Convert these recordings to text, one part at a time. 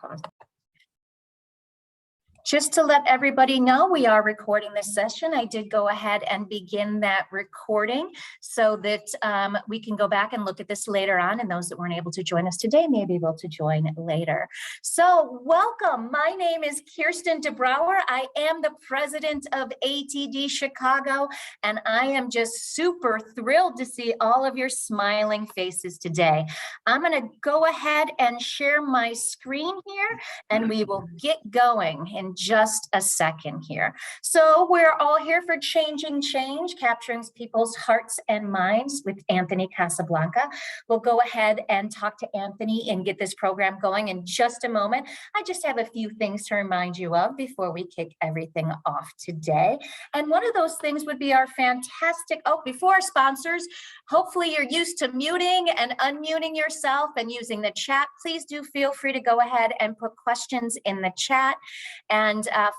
pause. Just to let everybody know, we are recording this session. I did go ahead and begin that recording so that we can go back and look at this later on, and those that weren't able to join us today may be able to join later. So welcome. My name is Kirsten DeBrouwer. I am the president of ATD Chicago, and I am just super thrilled to see all of your smiling faces today. I'm going to go ahead and share my screen here, and we will get going in just a second here. So we're all here for Changing Change, capturing people's hearts and minds with Anthony Casablanca. We'll go ahead and talk to Anthony and get this program going in just a moment. I just have a few things to remind you of before we kick everything off today. And one of those things would be our fantastic, before our sponsors, hopefully you're used to muting and unmuting yourself and using the chat. Please do feel free to go ahead and put questions in the chat. And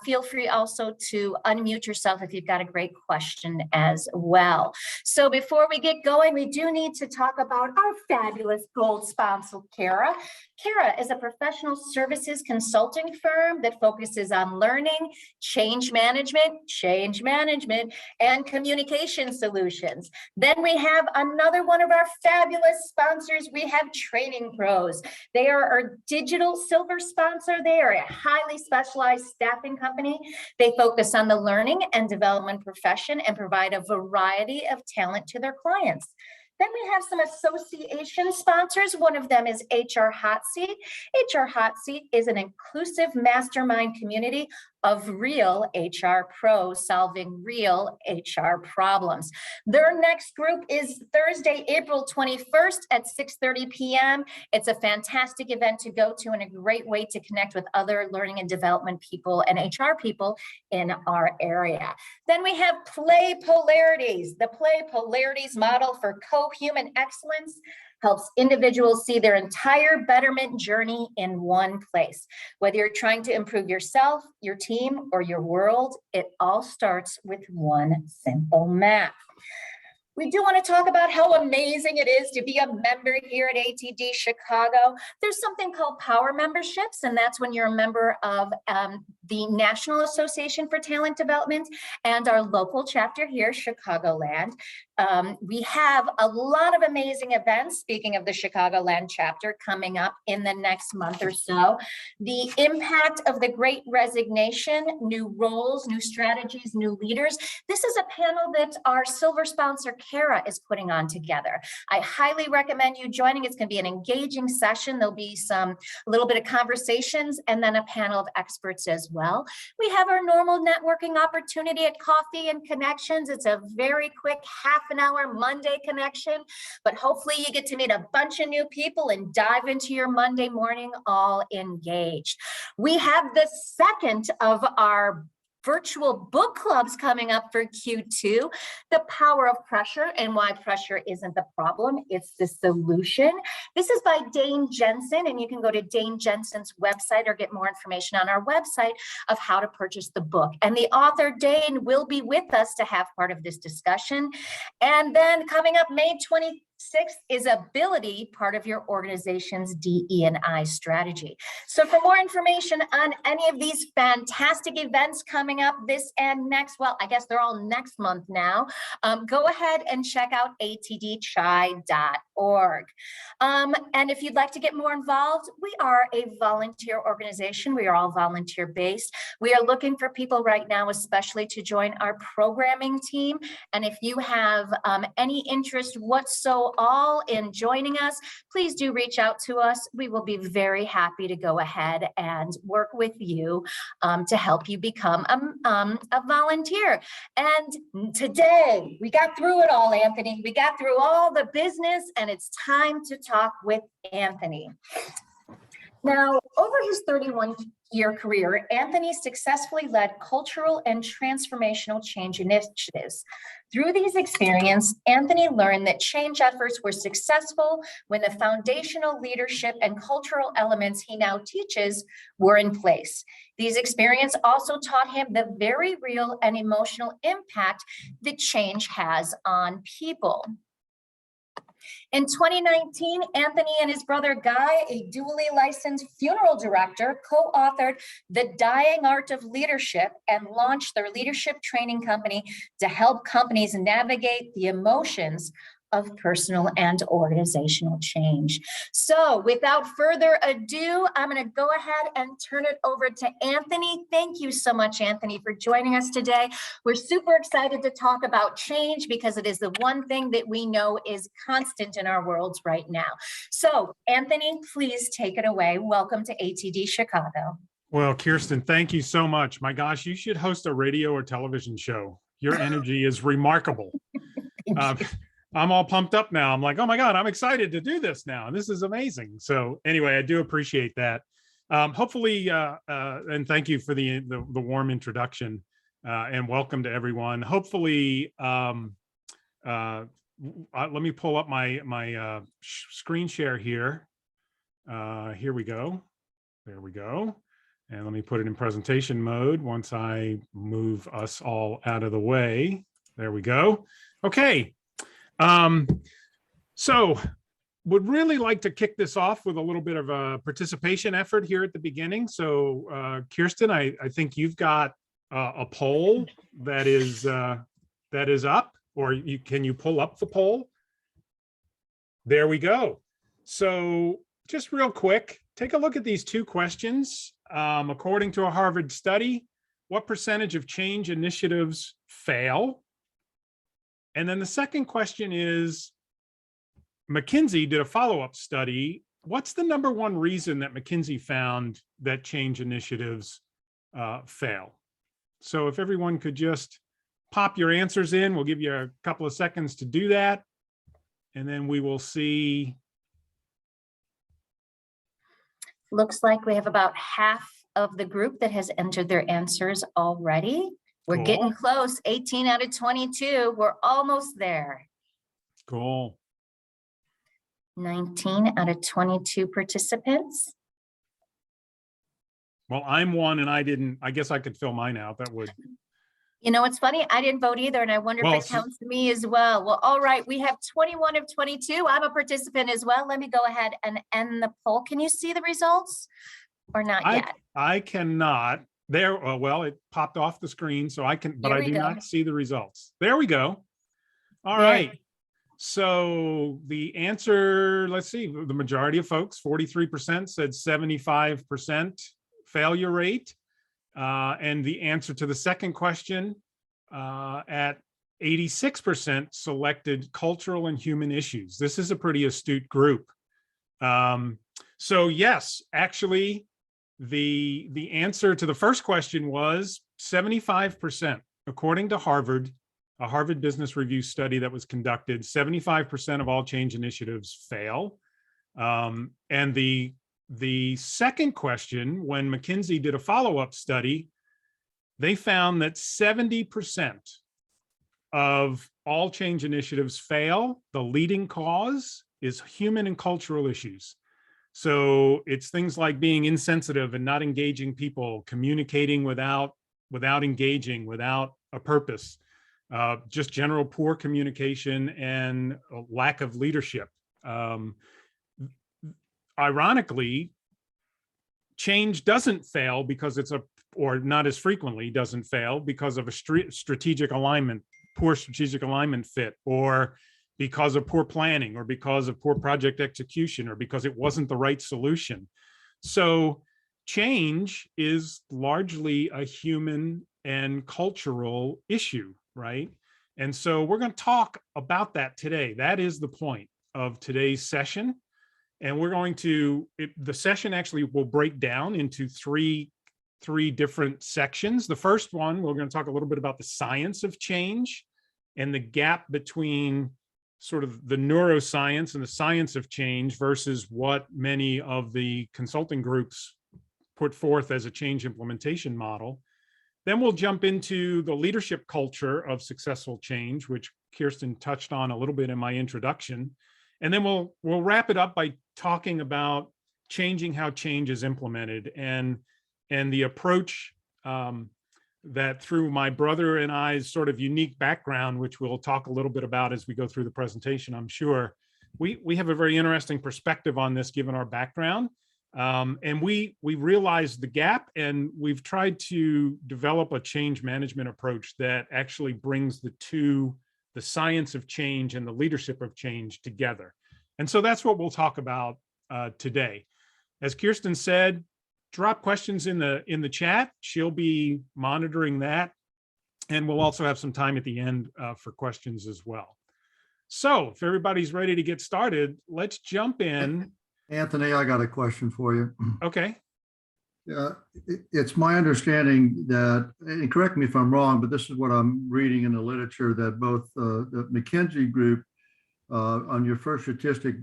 feel free also to unmute yourself if you've got a great question as well. So before we get going, we do need to talk about our fabulous gold sponsor, Kara. Kara is a professional services consulting firm that focuses on learning, change management, and communication solutions. Then we have another one of our fabulous sponsors. We have Training Pros. They are our digital silver sponsor. They are a highly specialized staffing company. They focus on the learning and development profession and provide a variety of talent to their clients. Then we have some association sponsors. One of them is HR Hot Seat. HR Hot Seat is an inclusive mastermind community of real HR pros solving real HR problems. Their next group is Thursday, April 21st at 6:30 p.m. It's a fantastic event to go to and a great way to connect with other learning and development people and HR people in our area. Then we have Play Polarities. The Play Polarities model for co-human excellence helps individuals see their entire betterment journey in one place. Whether you're trying to improve yourself, your team, or your world, it all starts with one simple math. We do want to talk about how amazing it is to be a member here at ATD Chicago. There's something called Power Memberships, and that's when you're a member of the National Association for Talent Development and our local chapter here, Chicagoland. We have a lot of amazing events, speaking of the Chicagoland chapter, coming up in the next month or so. The impact of the Great Resignation, new roles, new strategies, new leaders. This is a panel that our silver sponsor, Kara, is putting on together. I highly recommend you joining. It's going to be an engaging session. There'll be a little bit of conversations and then a panel of experts as well. We have our normal networking opportunity at Coffee and Connections. It's a very quick half-an-hour Monday connection, but hopefully you get to meet a bunch of new people and dive into your Monday morning all engaged. We have the second of our virtual book clubs coming up for Q2, The Power of Pressure and Why Pressure Isn't the Problem, It's the Solution. This is by Dane Jensen, and you can go to Dane Jensen's website or get more information on our website of how to purchase the book. And the author, Dane, will be with us to have part of this discussion. And then coming up May 26th is Ability, part of your organization's DE&I strategy. So for more information on any of these fantastic events coming up this and next, well, I guess they're all next month now, go ahead and check out atdchi.org. And if you'd like to get more involved, we are a volunteer organization. We are all volunteer based. We are looking for people right now, especially to join our programming team. And if you have any interest whatsoever all in joining us, please do reach out to us. We will be very happy to go ahead and work with you to help you become a volunteer. And today we got through it all, Anthony. We got through all the business, and it's time to talk with Anthony. Now, over his 31-year career, Anthony successfully led cultural and transformational change initiatives. Through these experiences, Anthony learned that change efforts were successful when the foundational leadership and cultural elements he now teaches were in place. These experiences also taught him the very real and emotional impact that change has on people. In 2019, Anthony and his brother Guy, a dually licensed funeral director, co-authored The Dying Art of Leadership and launched their leadership training company to help companies navigate the emotions of personal and organizational change. So without further ado, I'm going to go ahead and turn it over to Anthony. Thank you so much, Anthony, for joining us today. We're super excited to talk about change because it is the one thing that we know is constant in our worlds right now. So Anthony, please take it away. Welcome to ATD Chicago. Well, Kirsten, thank you so much. My gosh, you should host a radio or television show. Your energy is remarkable. I'm all pumped up now. I'm like, oh my God, I'm excited to do this now. This is amazing. So anyway, I do appreciate that. Hopefully, and thank you for the warm introduction and welcome to everyone. Hopefully, let me pull up my screen share here. Here we go. There we go. And let me put it in presentation mode once I move us all out of the way. There we go. Okay. So would really like to kick this off with a little bit of a participation effort here at the beginning. So Kirsten, I think you've got a poll that is up, or can you pull up the poll? There we go. So just real quick, take a look at these two questions. According to a Harvard study, what percentage of change initiatives fail? And then the second question is, McKinsey did a follow-up study. What's the number one reason that McKinsey found that change initiatives fail? So if everyone could just pop your answers in, we'll give you a couple of seconds to do that. And then we will see. Looks like we have about half of the group that has entered their answers already. We're Cool. getting close, 18 out of 22. We're almost there. Cool. 19 out of 22 participants. Well, I'm one and I guess I could fill mine out. That would. You know, it's funny, I didn't vote either, and I wonder if it counts me as well. Well, all right, we have 21 of 22. I'm a participant as well. Let me go ahead and end the poll. Can you see the results or not yet? I cannot. There, well, it popped off the screen, so I can, but I do not see the results. There we go. All right. So the answer, let's see, the majority of folks, 43% said 75% failure rate. And the answer to the second question at 86% selected cultural and human issues. This is a pretty astute group. So yes, actually, the answer to the first question was 75%. According to Harvard, a Harvard Business Review study that was conducted, 75% of all change initiatives fail. And the second question, when McKinsey did a follow-up study, they found that 70% of all change initiatives fail. The leading cause is human and cultural issues. So it's things like being insensitive and not engaging people, communicating without engaging, without a purpose, just general poor communication and a lack of leadership. Ironically, change doesn't fail because or not as frequently doesn't fail because of a strategic alignment, poor strategic alignment fit, or because of poor planning, or because of poor project execution, or because it wasn't the right solution. So change is largely a human and cultural issue, right? And so we're going to talk about that today. That is the point of today's session. And we're going to, the session actually will break down into three different sections. The first one, we're going to talk a little bit about the science of change and the gap between sort of the neuroscience and the science of change versus what many of the consulting groups put forth as a change implementation model. Then we'll jump into the leadership culture of successful change, which Kirsten touched on a little bit in my introduction. And then we'll wrap it up by talking about changing how change is implemented and the approach that through my brother and I's sort of unique background, which we'll talk a little bit about as we go through the presentation, I'm sure, we have a very interesting perspective on this given our background. And we realized the gap, and we've tried to develop a change management approach that actually brings the science of change and the leadership of change together. And so that's what we'll talk about today. As Kirsten said, drop questions in the chat. She'll be monitoring that. And we'll also have some time at the end for questions as well. So if everybody's ready to get started, let's jump in. Anthony, I got a question for you. Okay. It's my understanding that, and correct me if I'm wrong, but this is what I'm reading in the literature, that both the McKinsey group, on your first statistic,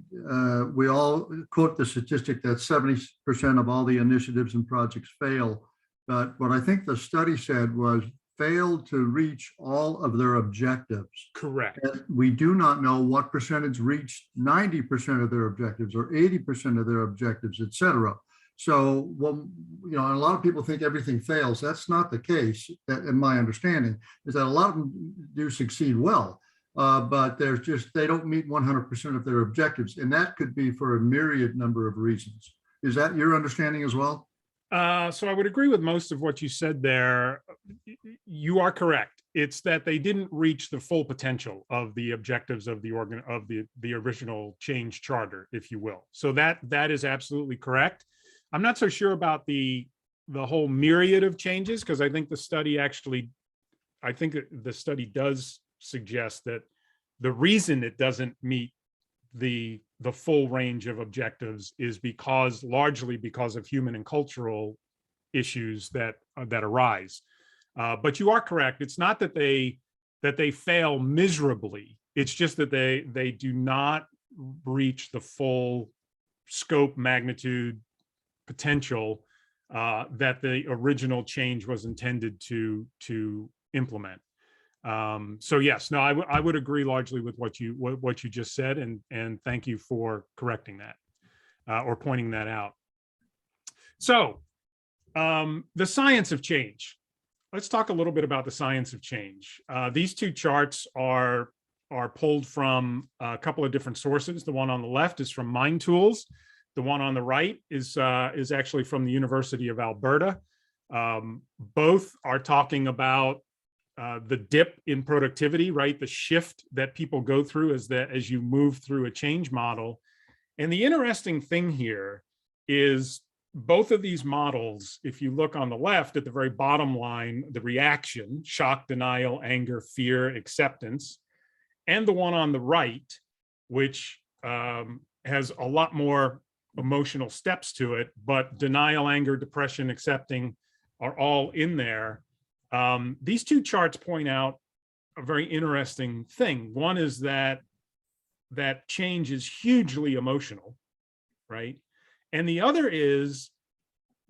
we all quote the statistic that 70% of all the initiatives and projects fail. But what I think the study said was failed to reach all of their objectives. Correct. And we do not know what percentage reached 90% of their objectives or 80% of their objectives, et cetera. So, well, you know, a lot of people think everything fails. That's not the case. In my understanding is that a lot of them do succeed well, but there's just, they don't meet 100% of their objectives. And that could be for a myriad number of reasons. Is that your understanding as well? So I would agree with most of what you said there. You are correct. It's that they didn't reach the full potential of the objectives of the original change charter, if you will. So that is absolutely correct. I'm not so sure about the whole myriad of changes, because I think the study does suggest that the reason it doesn't meet the full range of objectives is largely because of human and cultural issues that arise. But you are correct. It's not that they fail miserably. It's just that they do not reach the full scope, magnitude, potential that the original change was intended to implement. So yes, no, I would agree largely with what you just said, and thank you for correcting that or pointing that out. So the science of change. Let's talk a little bit about the science of change. These two charts are pulled from a couple of different sources. The one on the left is from Mind Tools. The one on the right is actually from the University of Alberta. Both are talking about the dip in productivity, right? The shift that people go through as you move through a change model. And the interesting thing here is both of these models, if you look on the left at the very bottom line, the reaction, shock, denial, anger, fear, acceptance, and the one on the right, which has a lot more emotional steps to it, but denial, anger, depression, accepting are all in there. These two charts point out a very interesting thing. One is that change is hugely emotional, right? And the other is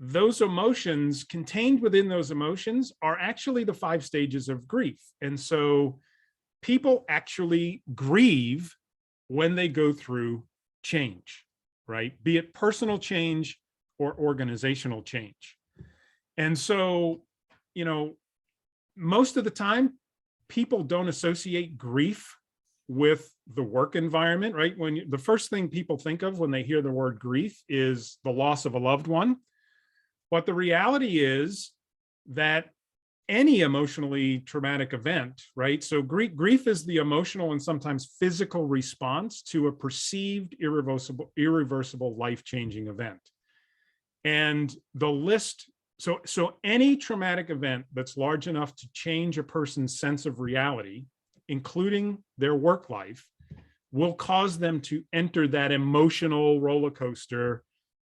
those emotions, contained within those emotions, are actually the 5 stages of grief. And so people actually grieve when they go through change, right? Be it personal change or organizational change. And so, you know, most of the time, people don't associate grief with the work environment, right? The first thing people think of when they hear the word grief is the loss of a loved one. But the reality is that any emotionally traumatic event, right? So grief is the emotional and sometimes physical response to a perceived irreversible life-changing event. And the list, so any traumatic event that's large enough to change a person's sense of reality, including their work life, will cause them to enter that emotional roller coaster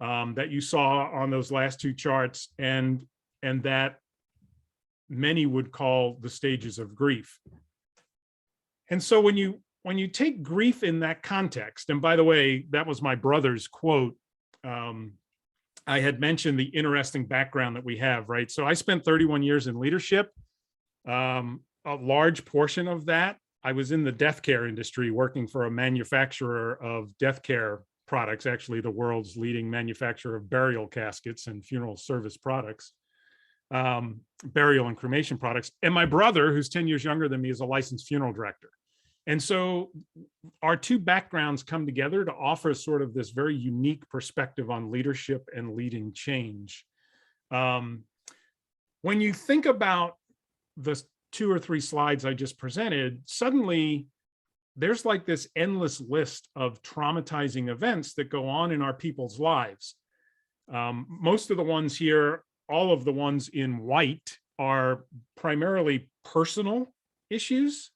that you saw on those last two charts, and that many would call the stages of grief. And so when you take grief in that context, and by the way, that was my brother's quote. I had mentioned the interesting background that we have, right? So I spent 31 years in leadership. A large portion of that, I was in the death care industry working for a manufacturer of death care products, actually the world's leading manufacturer of burial caskets and funeral service products, burial and cremation products. And my brother, who's 10 years younger than me, is a licensed funeral director. And so our two backgrounds come together to offer sort of this very unique perspective on leadership and leading change. When you think about the 2 or 3 slides I just presented, suddenly there's like this endless list of traumatizing events that go on in our people's lives. Most of the ones here, all of the ones in white, are primarily personal issues.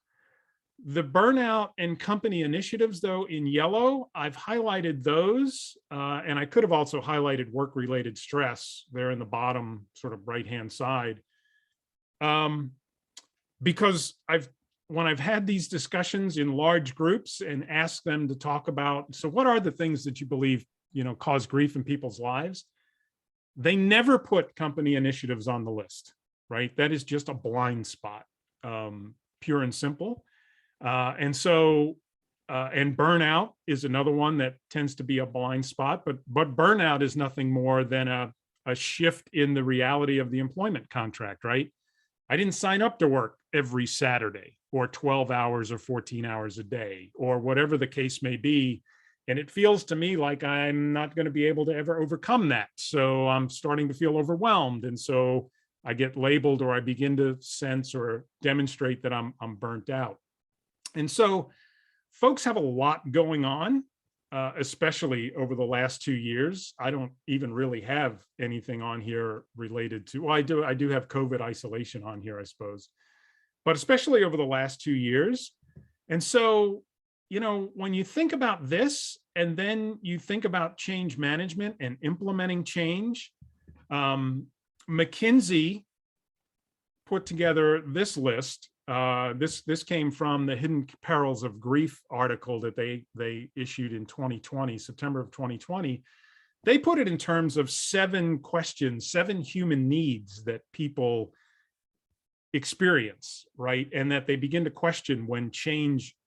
The burnout and company initiatives, though, in yellow, I've highlighted those, and I could have also highlighted work-related stress there in the bottom sort of right-hand side. Because when I've had these discussions in large groups and asked them to talk about, so what are the things that you believe, cause grief in people's lives? They never put company initiatives on the list, right? That is just a blind spot, pure and simple. And burnout is another one that tends to be a blind spot, but burnout is nothing more than a shift in the reality of the employment contract, right? I didn't sign up to work every Saturday or 12 hours or 14 hours a day or whatever the case may be. And it feels to me like I'm not going to be able to ever overcome that. So I'm starting to feel overwhelmed. And so I get labeled, or I begin to sense or demonstrate that I'm burnt out. And so folks have a lot going on, especially over the last 2 years. I don't even really have anything on here related to, well, I do have COVID isolation on here, I suppose, but especially over the last 2 years. And so, when you think about this, and then you think about change management and implementing change, McKinsey put together this list. This came from the Hidden Perils of Grief article that they issued in 2020, September of 2020. They put it in terms of 7 questions, 7 human needs that people experience, right? And that they begin to question when change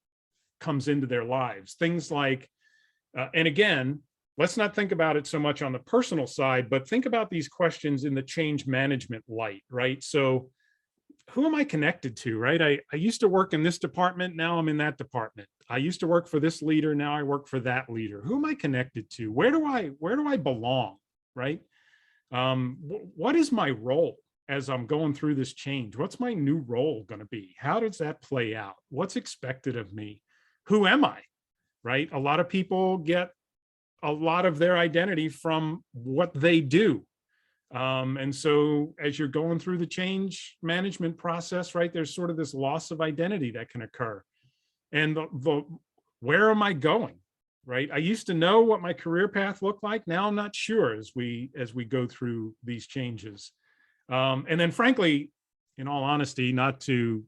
comes into their lives. Things like, and again, let's not think about it so much on the personal side, but think about these questions in the change management light, right? So who am I connected to, right? I used to work in this department, now I'm in that department. I used to work for this leader, now I work for that leader. Who am I connected to? Where do I belong, right? What is my role as I'm going through this change? What's my new role going to be? How does that play out? What's expected of me? Who am I, right? A lot of people get a lot of their identity from what they do. And so as you're going through the change management process, right, there's sort of this loss of identity that can occur. And where am I going, right? I used to know what my career path looked like. Now I'm not sure as we go through these changes. And then frankly, in all honesty, not to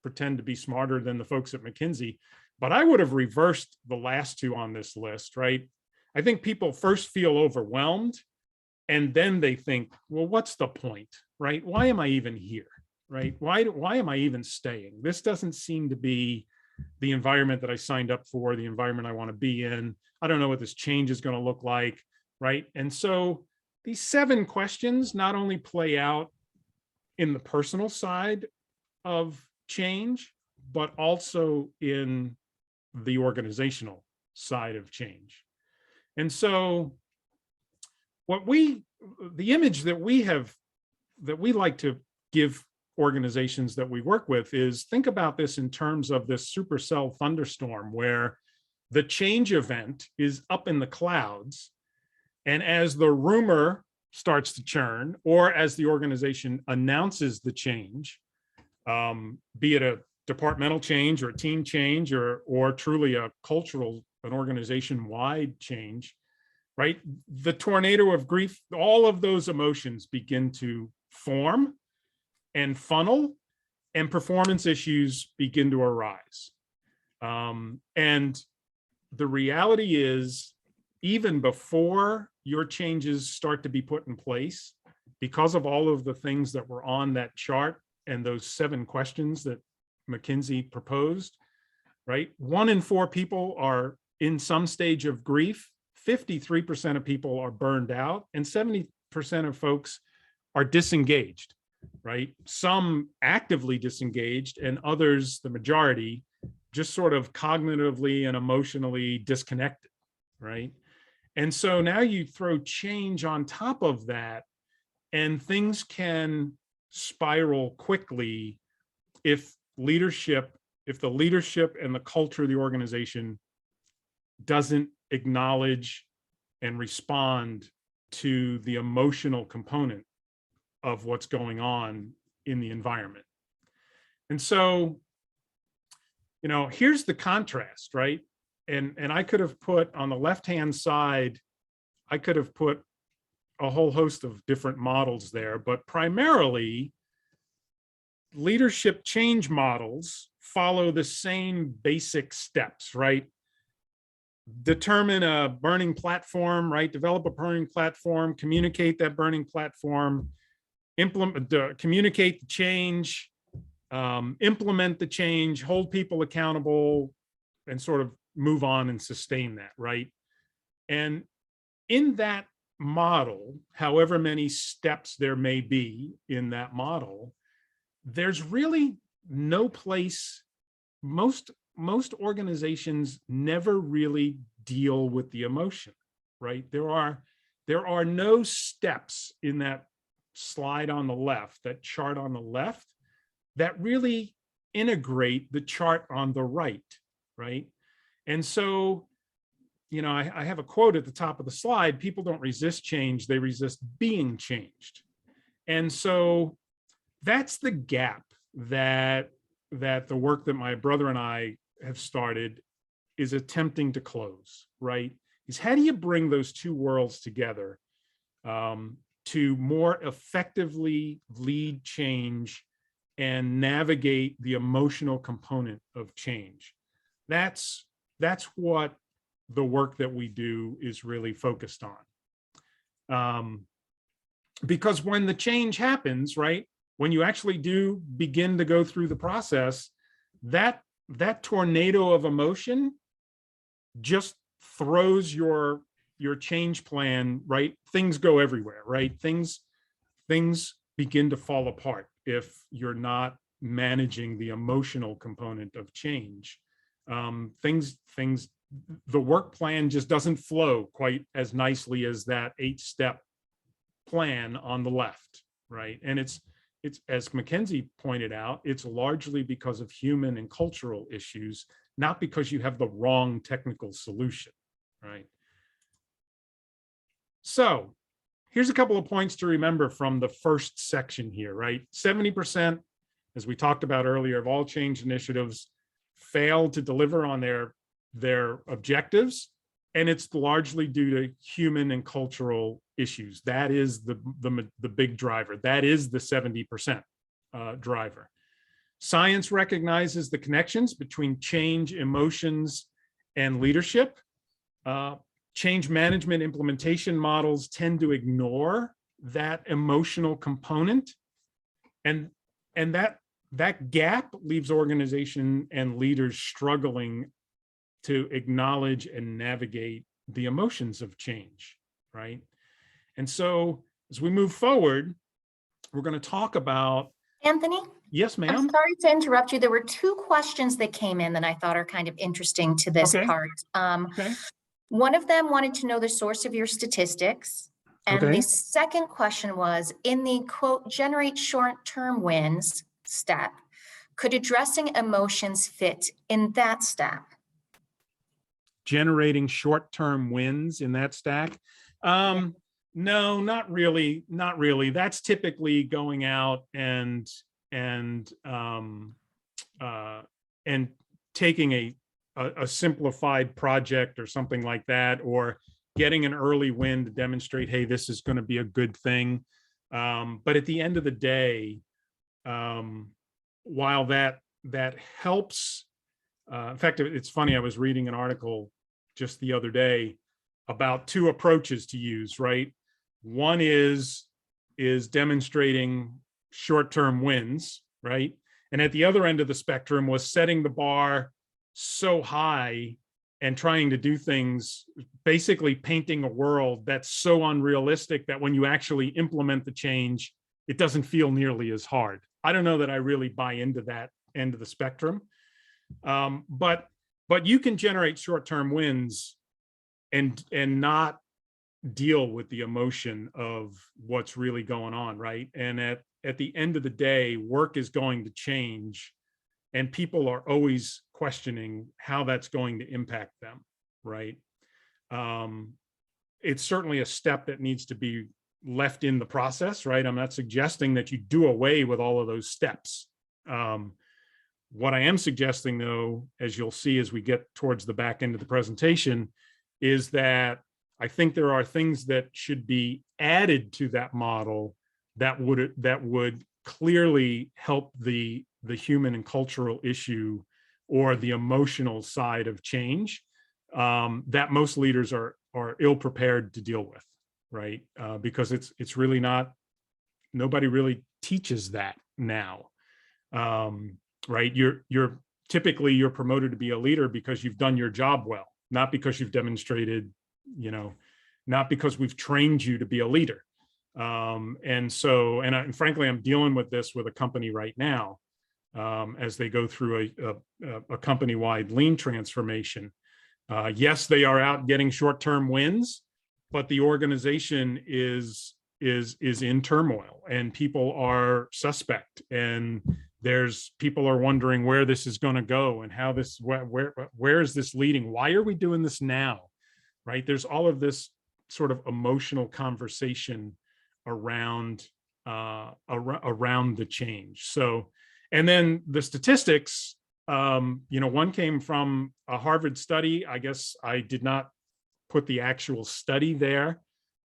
pretend to be smarter than the folks at McKinsey, but I would have reversed the last 2 on this list, right? I think people first feel overwhelmed, and then they think, well, what's the point, right? Why am I even here, right? Why am I even staying? This doesn't seem to be the environment that I signed up for, the environment I want to be in. I don't know what this change is going to look like, right? And so these 7 questions not only play out in the personal side of change, but also in the organizational side of change. And so the image that we like to give organizations that we work with is, think about this in terms of this supercell thunderstorm where the change event is up in the clouds. And as the rumor starts to churn, or as the organization announces the change, be it a departmental change or a team change or truly a cultural, an organization-wide change, right? The tornado of grief, all of those emotions begin to form and funnel, and performance issues begin to arise. And the reality is, even before your changes start to be put in place, because of all of the things that were on that chart and those 7 questions that McKinsey proposed, right? 1 in 4 people are in some stage of grief. 53% of people are burned out, and 70% of folks are disengaged, right? Some actively disengaged, and others, the majority, just sort of cognitively and emotionally disconnected, right? And so now you throw change on top of that, and things can spiral quickly if the leadership and the culture of the organization doesn't acknowledge and respond to the emotional component of what's going on in the environment. And so, here's the contrast, right? And I could have put on the left-hand side, I could have put a whole host of different models there, but primarily leadership change models follow the same basic steps, right? Determine a burning platform, right? Develop a burning platform, communicate that burning platform, communicate the change, implement the change, hold people accountable, and sort of move on and sustain that, right? And in that model, however many steps there may be in that model, there's really no place. Most organizations never really deal with the emotion, right? There are no steps in that slide on the left, that chart on the left, that really integrate the chart on the right, right? And so, I have a quote at the top of the slide: people don't resist change, they resist being changed. And so that's the gap that the work that my brother and I have started is attempting to close, right? Is how do you bring those two worlds together to more effectively lead change and navigate the emotional component of change? That's what the work that we do is really focused on. Because when the change happens, right, when you actually do begin to go through the process, that tornado of emotion just throws your change plan, right? Things go everywhere, right? Things begin to fall apart if you're not managing the emotional component of change. The work plan just doesn't flow quite as nicely as that 8-step plan on the left, right? And it's as McKinsey pointed out, it's largely because of human and cultural issues, not because you have the wrong technical solution, right? So here's a couple of points to remember from the first section here, right? 70%, as we talked about earlier, of all change initiatives fail to deliver on their objectives, and it's largely due to human and cultural issues. That is the big driver. That is the 70% driver. Science recognizes the connections between change, emotions, and leadership. Change management implementation models tend to ignore that emotional component, and that gap leaves organization and leaders struggling to acknowledge and navigate the emotions of change, right? And so as we move forward, we're going to talk about— Anthony? Yes, ma'am. I'm sorry to interrupt you. There were 2 questions that came in that I thought are kind of interesting to this part. Okay. One of them wanted to know the source of your statistics. And the second question was, in the quote, generate short-term wins step, could addressing emotions fit in that step? Generating short-term wins in that stack? No, not really. Not really. That's typically going out and taking a simplified project or something like that, or getting an early win to demonstrate, hey, this is going to be a good thing. But at the end of the day, while that helps, in fact, it's funny, I was reading an article just the other day about 2 approaches to use, right? One is demonstrating short-term wins, right? And at the other end of the spectrum was setting the bar so high and trying to do things, basically painting a world that's so unrealistic that when you actually implement the change, it doesn't feel nearly as hard. I don't know that I really buy into that end of the spectrum. But you can generate short-term wins and not deal with the emotion of what's really going on, right? And at the end of the day, work is going to change, and people are always questioning how that's going to impact them, right? It's certainly a step that needs to be left in the process, right? I'm not suggesting that you do away with all of those steps. What I am suggesting, though, as you'll see as we get towards the back end of the presentation, is that I think there are things that should be added to that model that would clearly help the human and cultural issue or the emotional side of change that most leaders are ill prepared to deal with, right? Because it's really not, nobody really teaches that now, right? You're typically promoted to be a leader because you've done your job well, not because you've demonstrated, not because we've trained you to be a leader. And frankly, I'm dealing with this with a company right now as they go through a company-wide lean transformation. Yes, they are out getting short-term wins, but the organization is in turmoil, and people are suspect, and people are wondering where this is going to go and how this, where is this leading? Why are we doing this now? Right? There's all of this sort of emotional conversation around the change. So, and then the statistics, one came from a Harvard study. I guess I did not put the actual study there.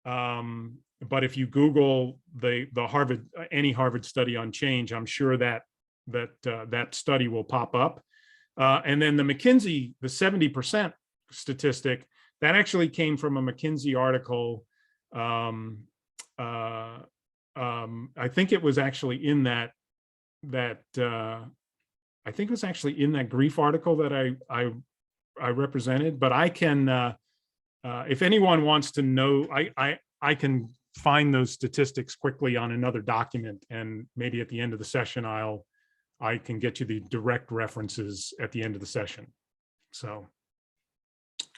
But if you Google any Harvard study on change, I'm sure that study will pop up. And then the McKinsey, the 70% statistic, that actually came from a McKinsey article. I think it was actually in that grief article that I represented. But I can, if anyone wants to know, I can find those statistics quickly on another document, and maybe at the end of the session, I can get you the direct references at the end of the session. So,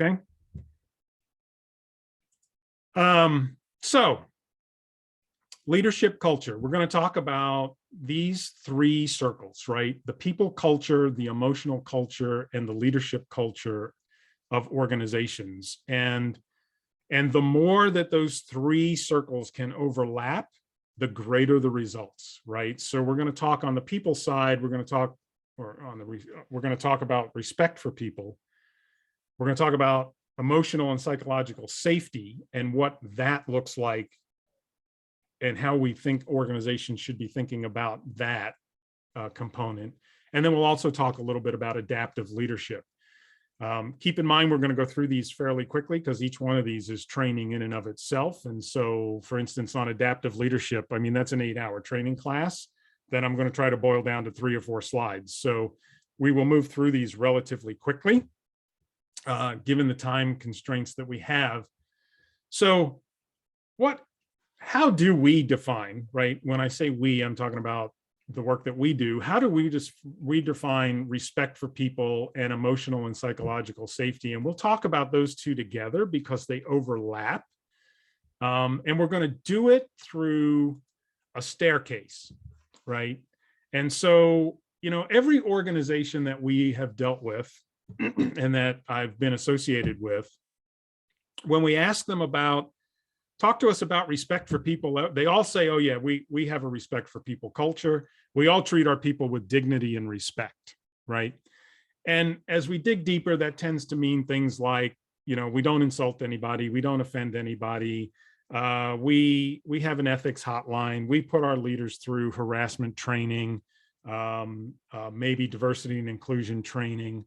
okay. So leadership culture, we're going to talk about these three circles, right? The people culture, the emotional culture, and the leadership culture of organizations. And the more that those three circles can overlap, the greater the results, right? So we're going to talk on the people side, we're going to talk about respect for people. We're going to talk about emotional and psychological safety and what that looks like, and how we think organizations should be thinking about that component. And then we'll also talk a little bit about adaptive leadership. Keep in mind, we're going to go through these fairly quickly because each one of these is training in and of itself. And so, for instance, on adaptive leadership, I mean, that's an 8-hour training class that I'm going to try to boil down to 3 or 4 slides. So we will move through these relatively quickly, given the time constraints that we have. So how do we define, right? When I say we, I'm talking about the work that we do. How do we define respect for people and emotional and psychological safety? And we'll talk about those two together because they overlap. And we're going to do it through a staircase, right? And so, every organization that we have dealt with and that I've been associated with, when we ask them talk to us about respect for people, they all say, oh yeah, we have a respect for people culture. We all treat our people with dignity and respect, right? And as we dig deeper, that tends to mean things like, we don't insult anybody, we don't offend anybody, we have an ethics hotline, we put our leaders through harassment training, maybe diversity and inclusion training.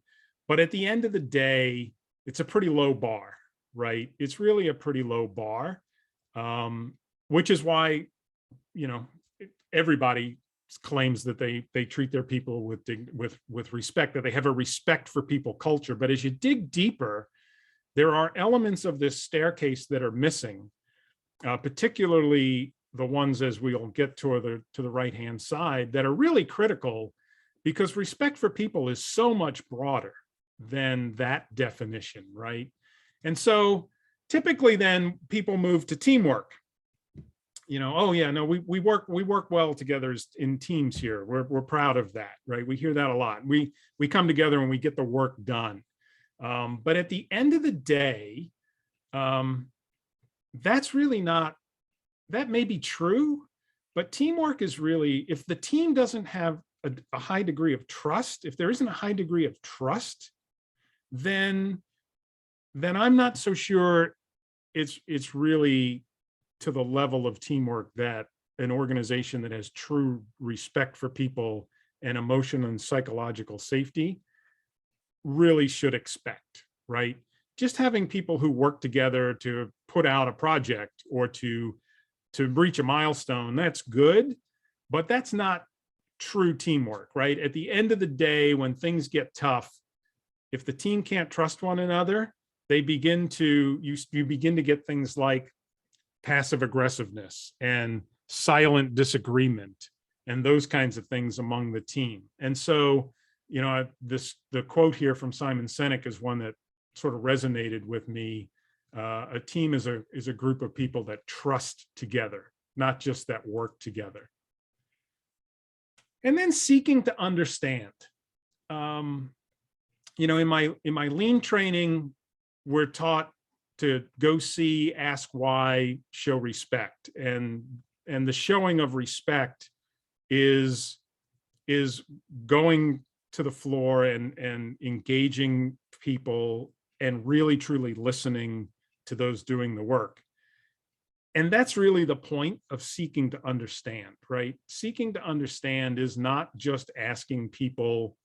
But at the end of the day, it's a pretty low bar, right? It's really a pretty low bar. Which is why, everybody claims that they treat their people with respect, that they have a respect for people culture. But as you dig deeper, there are elements of this staircase that are missing, particularly the ones, as we'll get to the right-hand side, that are really critical because respect for people is so much broader than that definition, right? And so typically then people move to teamwork. Oh yeah, no, we work well together in teams here. We're proud of that, right? We hear that a lot. We come together and we get the work done. But at the end of the day, that's really not, that may be true, but teamwork is really, if the team doesn't have a high degree of trust, if there isn't a high degree of trust, then I'm not so sure it's really to the level of teamwork that an organization that has true respect for people and emotional and psychological safety really should expect, right? Just having people who work together to put out a project or to reach a milestone, that's good, but that's not true teamwork, right? At the end of the day, when things get tough, if the team can't trust one another, you begin to get things like passive aggressiveness and silent disagreement and those kinds of things among the team. And so, the quote here from Simon Sinek is one that sort of resonated with me. A team is a group of people that trust together, not just that work together. And then seeking to understand. In my lean training, we're taught to go see, ask why, show respect. And the showing of respect is going to the floor and engaging people and really truly listening to those doing the work. And that's really the point of seeking to understand, right? Seeking to understand is not just asking people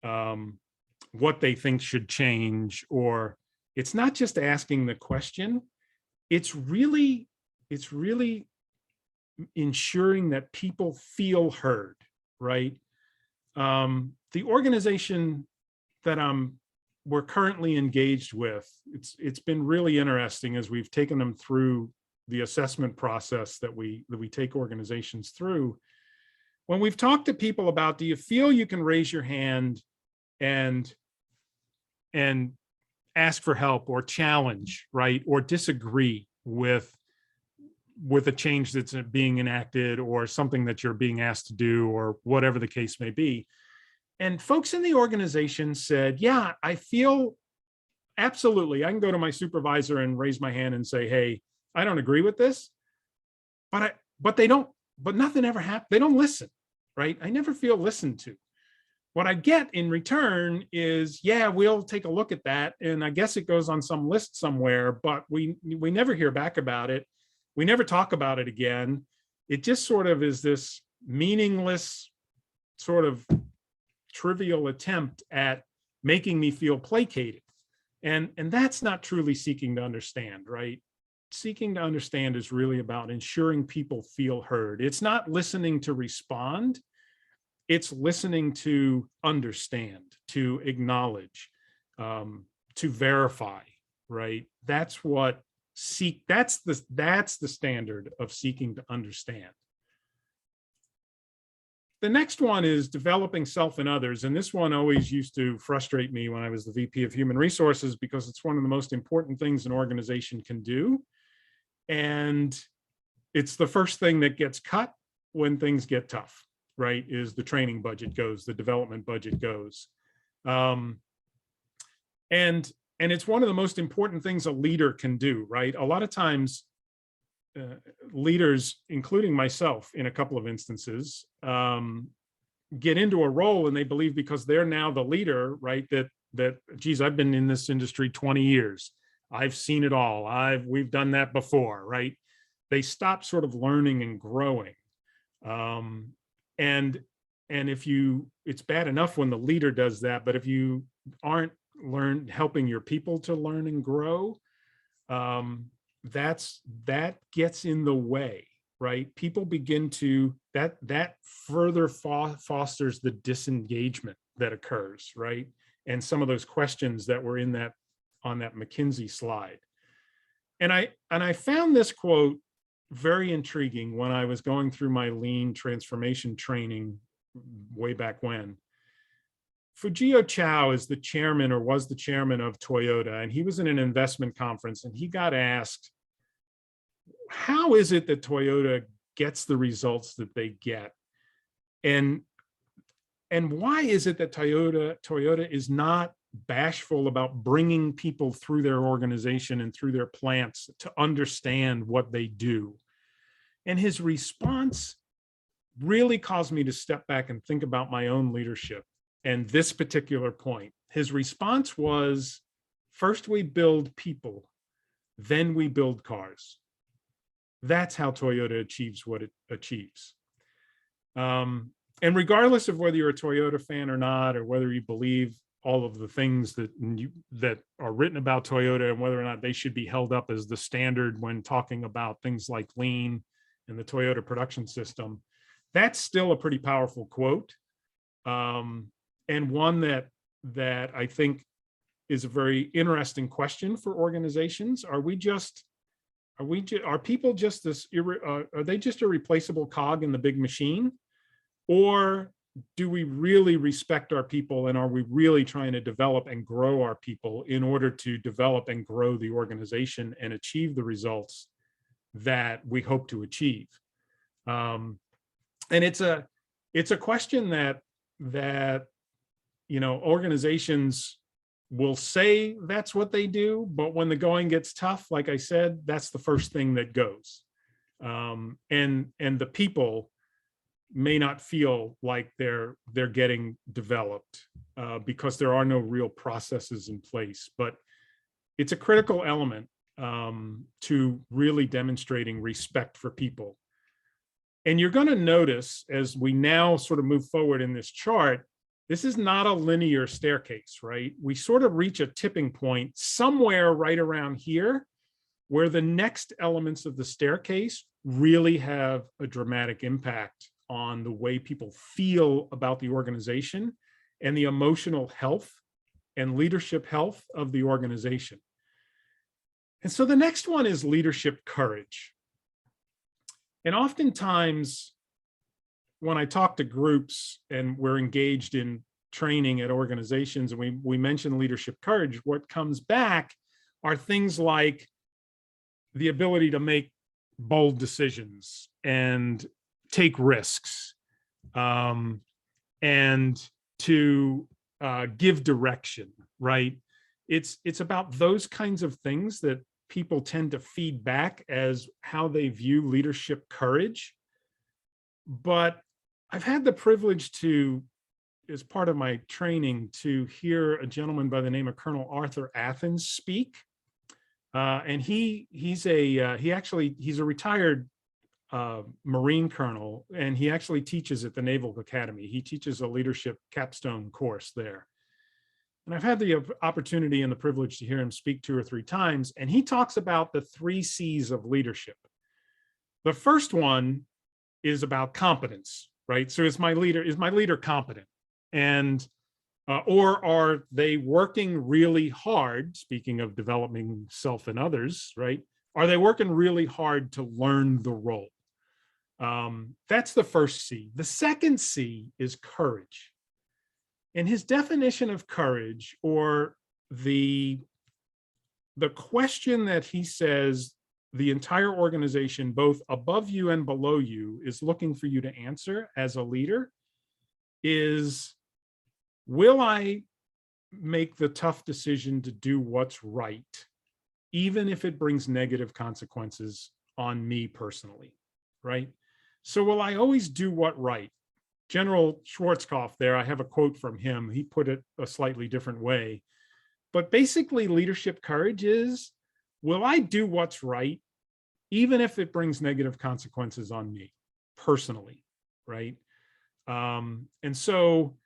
what they think should change, or it's not just asking the question. It's really ensuring that people feel heard, right? The organization that we're currently engaged with, it's been really interesting as we've taken them through the assessment process that we take organizations through. When we've talked to people about, do you feel you can raise your hand and ask for help or challenge, right? Or disagree with a change that's being enacted or something that you're being asked to do or whatever the case may be. And folks in the organization said, yeah, I feel absolutely, I can go to my supervisor and raise my hand and say, hey, I don't agree with this, but nothing ever happened. They don't listen, right? I never feel listened to. What I get in return is, yeah, we'll take a look at that. And I guess it goes on some list somewhere, but we never hear back about it. We never talk about it again. It just sort of is this meaningless, sort of trivial attempt at making me feel placated. And that's not truly seeking to understand, right? Seeking to understand is really about ensuring people feel heard. It's not listening to respond. It's listening to understand, to acknowledge, to verify, right? That's the standard of seeking to understand. The next one is developing self and others. And this one always used to frustrate me when I was the VP of Human Resources, because it's one of the most important things an organization can do. And it's the first thing that gets cut when things get tough, right? Is the training budget goes, the development budget goes. And it's one of the most important things a leader can do, right? A lot of times, leaders, including myself in a couple of instances, get into a role and they believe because they're now the leader, right, that geez, I've been in this industry 20 years. I've seen it all. We've done that before, right? They stop sort of learning and growing. And it's bad enough when the leader does that, but if you aren't helping your people to learn and grow, that gets in the way, right? People begin to, that further fosters the disengagement that occurs, right? And some of those questions that were on that McKinsey slide. And I found this quote very intriguing when I was going through my lean transformation training way back when. Fujio Chao is the chairman, or was the chairman, of Toyota, and he was in an investment conference, and he got asked, how is it that Toyota gets the results that they get? And why is it that Toyota is not bashful about bringing people through their organization and through their plants to understand what they do? And his response really caused me to step back and think about my own leadership and this particular point. His response was, first we build people, then we build cars. That's how Toyota achieves what it achieves. And regardless of whether you're a Toyota fan or not, or whether you believe all of the things that are written about Toyota and whether or not they should be held up as the standard when talking about things like lean and the Toyota production system, that's still a pretty powerful quote. And one that I think is a very interesting question for organizations. Are people just this, are they just a replaceable cog in the big machine? Or do we really respect our people, and are we really trying to develop and grow our people in order to develop and grow the organization and achieve the results that we hope to achieve? And it's a question that organizations will say that's what they do, but when the going gets tough, like I said, that's the first thing that goes. And the people may not feel like they're getting developed because there are no real processes in place. But it's a critical element to really demonstrating respect for people. And you're going to notice, as we now sort of move forward in this chart, this is not a linear staircase, right? We sort of reach a tipping point somewhere right around here, where the next elements of the staircase really have a dramatic impact on the way people feel about the organization and the emotional health and leadership health of the organization. And so the next one is leadership courage. And oftentimes, when I talk to groups and we're engaged in training at organizations and we mention leadership courage, what comes back are things like the ability to make bold decisions and take risks, and to give direction, right? It's about those kinds of things that people tend to feed back as how they view leadership courage. But I've had the privilege to, as part of my training, to hear a gentleman by the name of Colonel Arthur Athens speak. And he's a retired Marine colonel, and he actually teaches at the Naval Academy. He teaches a leadership capstone course there. And I've had the opportunity and the privilege to hear him speak 2 or 3 times. And he talks about the 3 C's of leadership. The first one is about competence, right? So is my leader competent? And or are they working really hard? Speaking of developing self and others, right? Are they working really hard to learn the role? That's the first C. The second C is courage. And his definition of courage, or the question that he says the entire organization, both above you and below you, is looking for you to answer as a leader, is, will I make the tough decision to do what's right, even if it brings negative consequences on me personally, right? So will I always do what right? General Schwarzkopf there, I have a quote from him. He put it a slightly different way. But basically, leadership courage is, will I do what's right, even if it brings negative consequences on me personally, right? And so,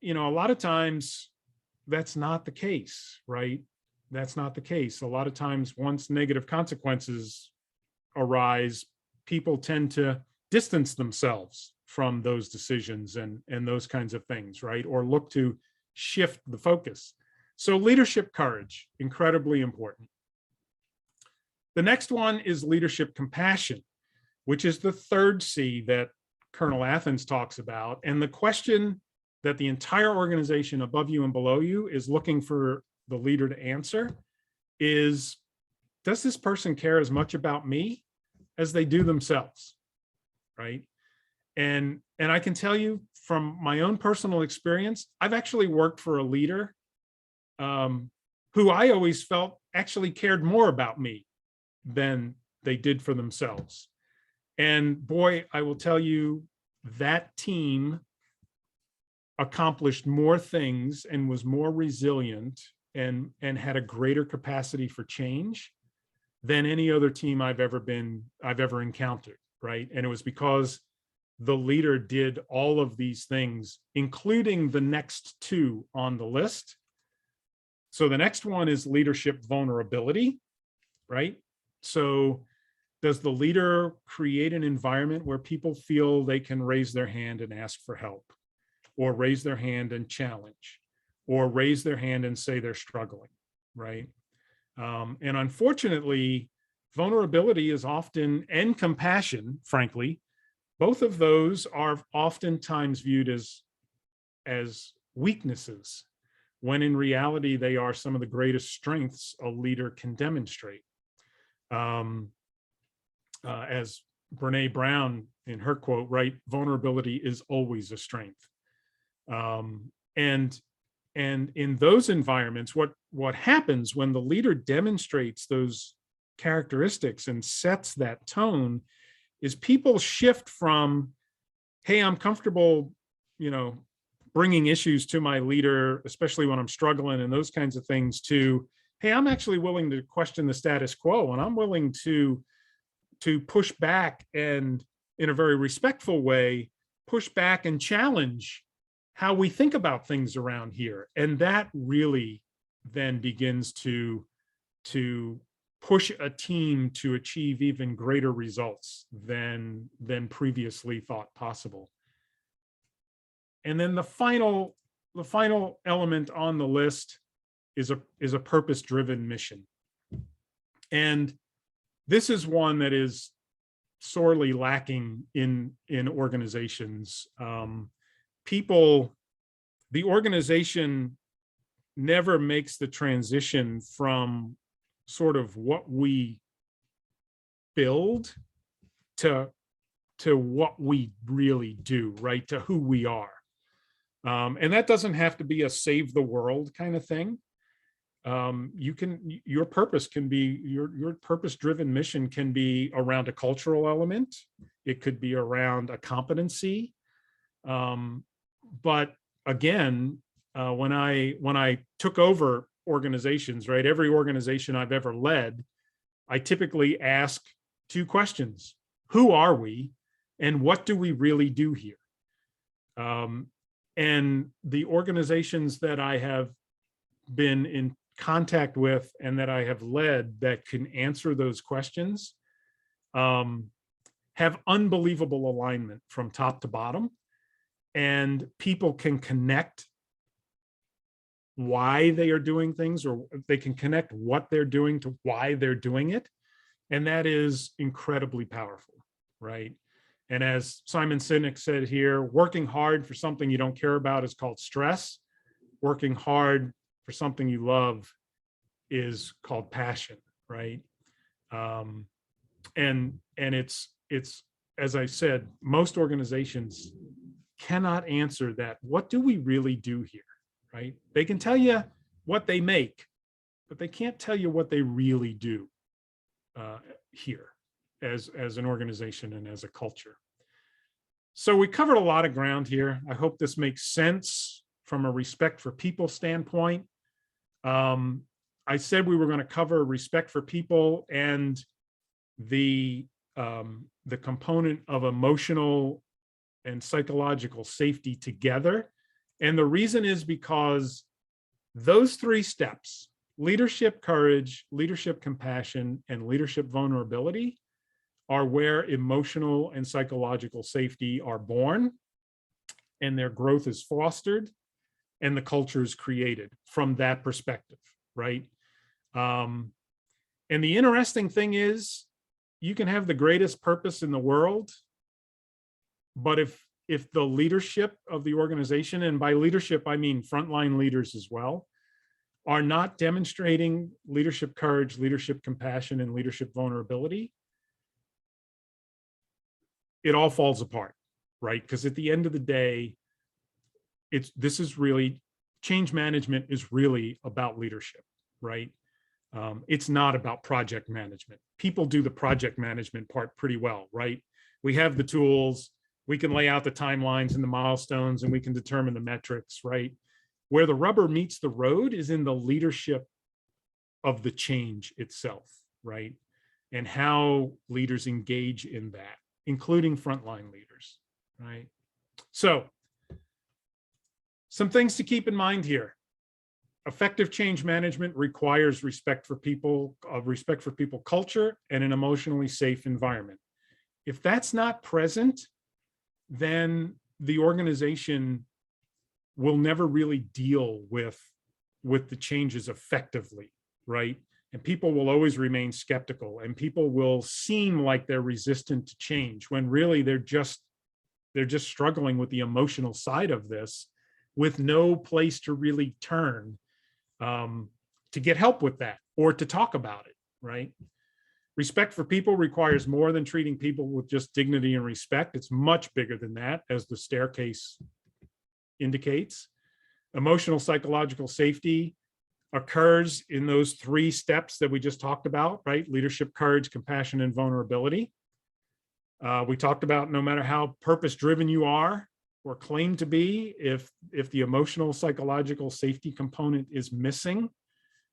a lot of times that's not the case, right? That's not the case. A lot of times, once negative consequences arise, people tend to distance themselves from those decisions and those kinds of things, right? Or look to shift the focus. So leadership courage, incredibly important. The next one is leadership compassion, which is the third C that Colonel Athens talks about. And the question that the entire organization above you and below you is looking for the leader to answer is, does this person care as much about me as they do themselves, right? And I can tell you from my own personal experience, I've actually worked for a leader who I always felt actually cared more about me than they did for themselves. And boy, I will tell you, that team accomplished more things and was more resilient and had a greater capacity for change than any other team I've ever encountered, right? And it was because the leader did all of these things, including the next two on the list. So the next one is leadership vulnerability, right? So does the leader create an environment where people feel they can raise their hand and ask for help, or raise their hand and challenge, or raise their hand and say they're struggling, right? And unfortunately, vulnerability is often, and compassion, frankly, both of those are oftentimes viewed as weaknesses, when in reality, they are some of the greatest strengths a leader can demonstrate. As Brene Brown in her quote, right, vulnerability is always a strength. And in those environments, what happens when the leader demonstrates those characteristics and sets that tone is people shift from, hey, I'm comfortable, bringing issues to my leader, especially when I'm struggling and those kinds of things, to, hey, I'm actually willing to question the status quo, and I'm willing to push back, and in a very respectful way, push back and challenge how we think about things around here. And that really then begins to push a team to achieve even greater results than previously thought possible. And then the final element on the list is a purpose-driven mission. And this is one that is sorely lacking in organizations. The organization never makes the transition from sort of what we build to what we really do, right? To who we are. And that doesn't have to be a save the world kind of thing. Your purpose can be, your purpose-driven mission can be around a cultural element. It could be around a competency. But again, when I took over organizations, right, every organization I've ever led, I typically ask two questions: who are we, and what do we really do here? And the organizations that I have been in contact with and that I have led that can answer those questions have unbelievable alignment from top to bottom, and people can connect why they are doing things, or they can connect what they're doing to why they're doing it. And that is incredibly powerful, right? And as Simon Sinek said here, working hard for something you don't care about is called stress. Working hard for something you love is called passion, right? And it's as I said, most organizations cannot answer that. What do we really do here, right? They can tell you what they make, but they can't tell you what they really do here as an organization and as a culture. So we covered a lot of ground here. I hope this makes sense from a respect for people standpoint. I said we were going to cover respect for people and the component of emotional and psychological safety together. And the reason is because those three steps, leadership courage, leadership compassion, and leadership vulnerability, are where emotional and psychological safety are born, and their growth is fostered, and the culture is created from that perspective, right? And the interesting thing is, you can have the greatest purpose in the world, But if the leadership of the organization, and by leadership, I mean frontline leaders as well, are not demonstrating leadership courage, leadership compassion, and leadership vulnerability, it all falls apart, right? Because at the end of the day, this is really, change management is really about leadership, right? It's not about project management. People do the project management part pretty well, right? We have the tools, we can lay out the timelines and the milestones, and we can determine the metrics, right? Where the rubber meets the road is in the leadership of the change itself, right? And how leaders engage in that, including frontline leaders, right? So, some things to keep in mind here. Effective change management requires respect for people culture, and an emotionally safe environment. If that's not present, then the organization will never really deal with the changes effectively, right? And people will always remain skeptical, and people will seem like they're resistant to change when really they're just struggling with the emotional side of this, with no place to really turn to get help with that or to talk about it, right? Respect for people requires more than treating people with just dignity and respect. It's much bigger than that, as the staircase indicates. Emotional psychological safety occurs in those 3 steps that we just talked about, right? Leadership, courage, compassion, and vulnerability. We talked about no matter how purpose-driven you are or claim to be, if the emotional psychological safety component is missing,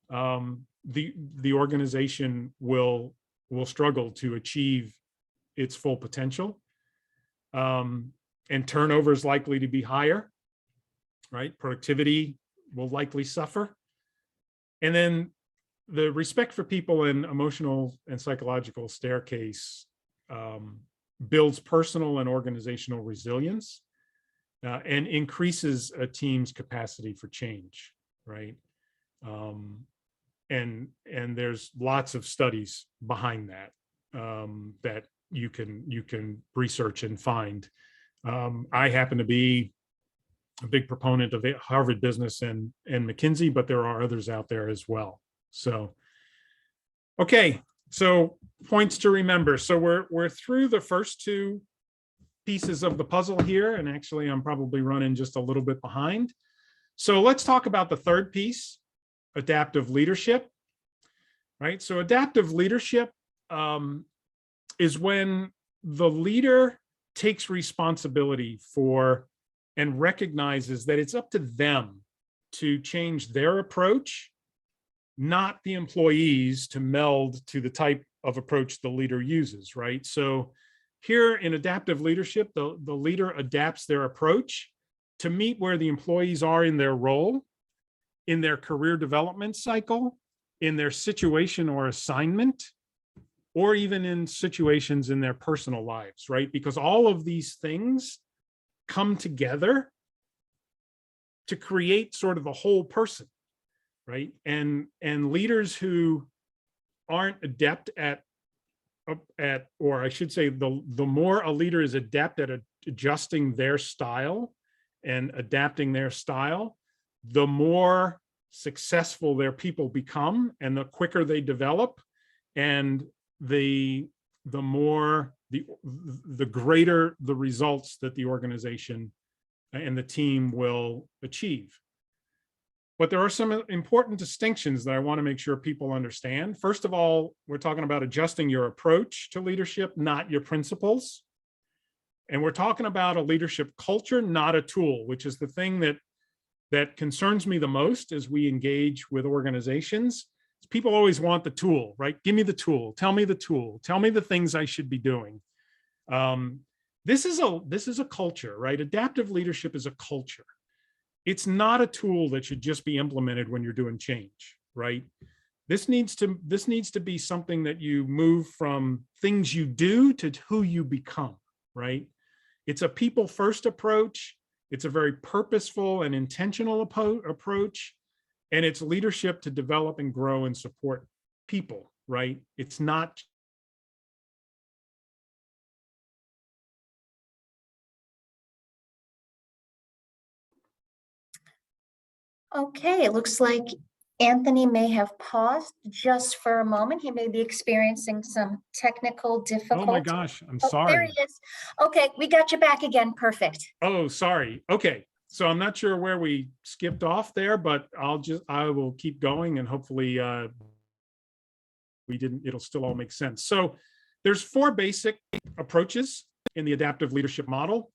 the organization will struggle to achieve its full potential. And turnover is likely to be higher, right? Productivity will likely suffer. And then the respect for people and emotional and psychological staircase builds personal and organizational resilience and increases a team's capacity for change, right? And there's lots of studies behind that that you can research and find. I happen to be a big proponent of Harvard Business and McKinsey, but there are others out there as well. So, okay, so points to remember. So we're through the first 2 pieces of the puzzle here, and actually I'm probably running just a little bit behind. So let's talk about the 3rd piece, adaptive leadership, right? So adaptive leadership is when the leader takes responsibility for and recognizes that it's up to them to change their approach, not the employees to meld to the type of approach the leader uses, right? So here in adaptive leadership, the leader adapts their approach to meet where the employees are in their role, in their career development cycle, in their situation or assignment, or even in situations in their personal lives, right? Because all of these things come together to create sort of the whole person, right? And leaders who aren't adept at, or I should say, the more a leader is adept at adjusting their style and adapting their style, the more successful their people become, and the quicker they develop, and the greater the results that the organization and the team will achieve. But there are some important distinctions that I want to make sure people understand. First of all, we're talking about adjusting your approach to leadership, not your principles. And we're talking about a leadership culture, not a tool, which is the thing that concerns me the most as we engage with organizations. People always want the tool, right? Give me the tool. Tell me the tool. Tell me the things I should be doing. This is a culture, right? Adaptive leadership is a culture. It's not a tool that should just be implemented when you're doing change, right? This needs to be something that you move from things you do to who you become, right? It's a people first approach. It's a very purposeful and intentional approach. And it's leadership to develop and grow and support people, right? It's not Okay, it looks like Anthony may have paused just for a moment. He may be experiencing some technical Oh my difficulty. gosh, I'm Oh, there sorry. he is. Okay, we got you back again. Perfect. Oh, sorry. Okay. So I'm not sure where we skipped off there, but I will keep going and hopefully it'll still all make sense. So there's 4 basic approaches in the adaptive leadership model.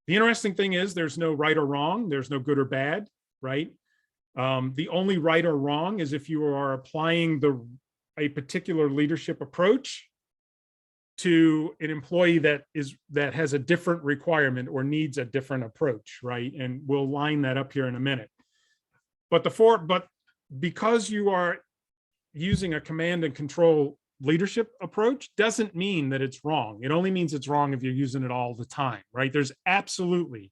The interesting thing is there's no right or wrong. There's no good or bad, right? The only right or wrong is if you are applying a particular leadership approach to an employee that has a different requirement or needs a different approach, right? And we'll line that up here in a minute. But because you are using a command and control leadership approach doesn't mean that it's wrong. It only means it's wrong if you're using it all the time, right? There's absolutely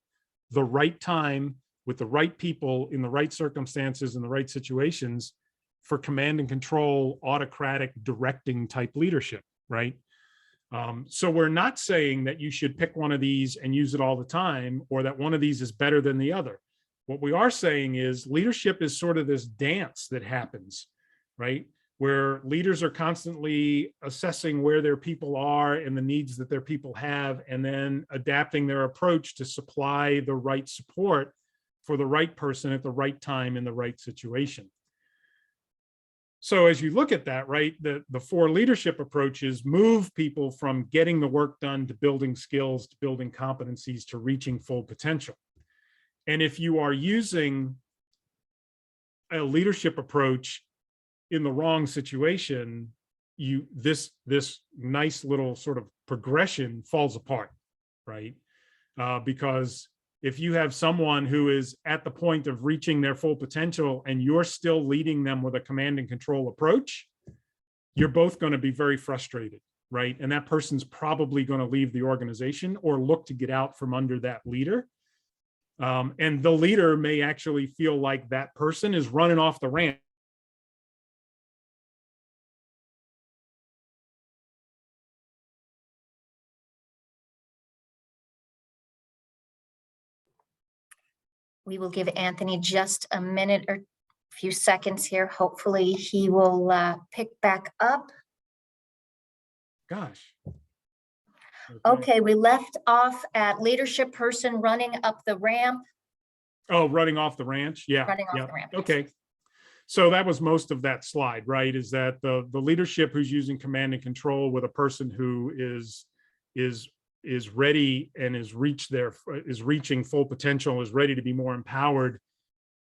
the right time with the right people in the right circumstances in the right situations for command and control, autocratic, directing type leadership, right? So we're not saying that you should pick one of these and use it all the time, or that one of these is better than the other. What we are saying is leadership is sort of this dance that happens, right? Where leaders are constantly assessing where their people are and the needs that their people have, and then adapting their approach to supply the right support for the right person at the right time in the right situation. So as you look at that, right, the 4 leadership approaches move people from getting the work done to building skills, to building competencies, to reaching full potential. And if you are using a leadership approach in the wrong situation, this nice little sort of progression falls apart, right? Because if you have someone who is at the point of reaching their full potential and you're still leading them with a command and control approach, you're both going to be very frustrated, right? And that person's probably going to leave the organization or look to get out from under that leader. And the leader may actually feel like that person is running off the ramp. We will give Anthony just a minute or few seconds here. Hopefully he will pick back up. Gosh. Okay, we left off at leadership person running up the ramp. Oh, running off the ranch. Yeah. Running off Yeah. the ramp. Okay. So that was most of that slide, right? Is that the leadership who's using command and control with a person who is ready and is reaching full potential, is ready to be more empowered.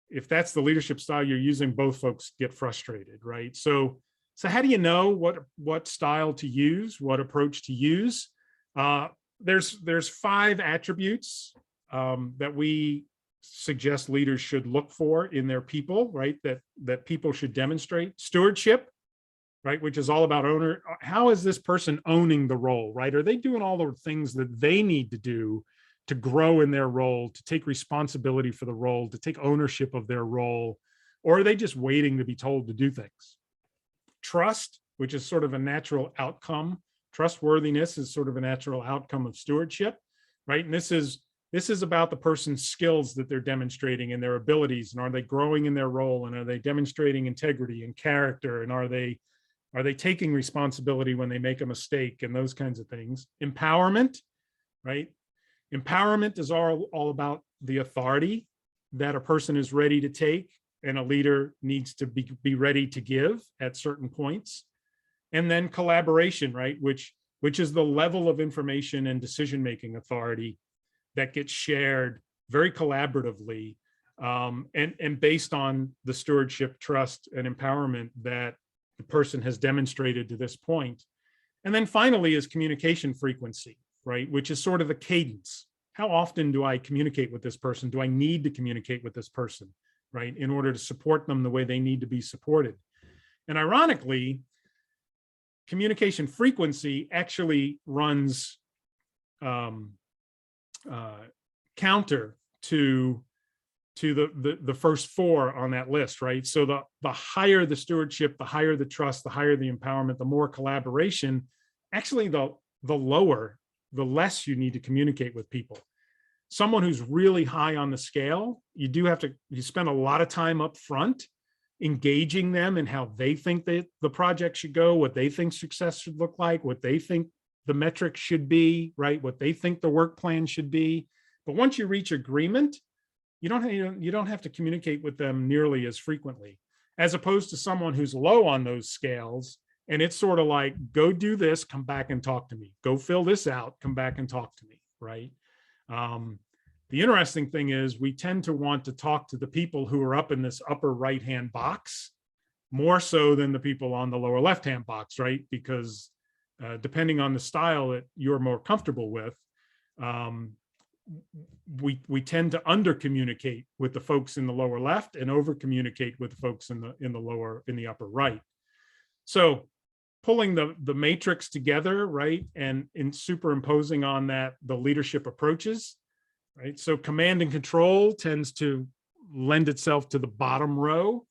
If that's the leadership style you're using, both folks get frustrated, right? So how do you know what style to use, what approach to use? There's 5 attributes that we suggest leaders should look for in their people, right? That people should demonstrate. Stewardship, right? Which is all about owner. How is this person owning the role, right? Are they doing all the things that they need to do to grow in their role, to take responsibility for the role, to take ownership of their role? Or are they just waiting to be told to do things? Trust, which is sort of a natural outcome. Trustworthiness is sort of a natural outcome of stewardship, right? And this is about the person's skills that they're demonstrating and their abilities, and are they growing in their role, and are they demonstrating integrity and character, and are they taking responsibility when they make a mistake, and those kinds of things. Empowerment, right? Empowerment is all about the authority that a person is ready to take and a leader needs to be ready to give at certain points. And then collaboration, right? Which is the level of information and decision-making authority that gets shared very collaboratively, and based on the stewardship, trust, and empowerment that the person has demonstrated to this point. And then finally is communication frequency, right? Which is sort of the cadence. How often do I communicate with this person? Do I need to communicate with this person, right? In order to support them the way they need to be supported. And ironically, communication frequency actually runs counter to the first 4 on that list, right? So the higher the stewardship, the higher the trust, the higher the empowerment, the more collaboration, actually the less you need to communicate with people. someone who's really high on the scale, you spend a lot of time up front engaging them in how they think that the project should go, what they think success should look like, what they think the metrics should be, right? What they think the work plan should be. But once you reach agreement, you don't have to communicate with them nearly as frequently, as opposed to someone who's low on those scales. And it's sort of like, go do this, come back and talk to me. Go fill this out, come back and talk to me, right? The interesting thing is we tend to want to talk to the people who are up in this upper right-hand box more so than the people on the lower left-hand box, right? Because depending on the style that you're more comfortable with, we tend to under communicate with the folks in the lower left and over communicate with the folks in the upper right. So pulling the matrix together, right, and in superimposing on that the leadership approaches, right? So command and control tends to lend itself to the bottom row,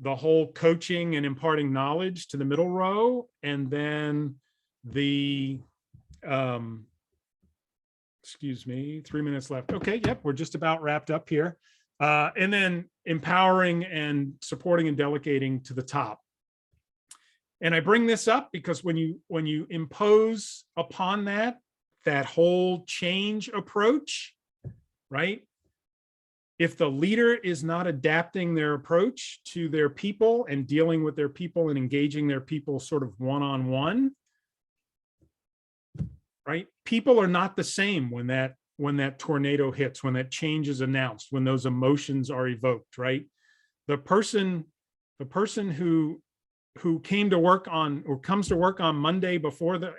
the whole coaching and imparting knowledge to the middle row, and then the excuse me, 3 minutes left. Okay, yep, we're just about wrapped up here. And then empowering and supporting and delegating to the top. And I bring this up because when you impose upon that whole change approach, right? If the leader is not adapting their approach to their people and dealing with their people and engaging their people sort of one-on-one, right? People are not the same when that tornado hits, when that change is announced, when those emotions are evoked, right? The person who came to work on or comes to work on Monday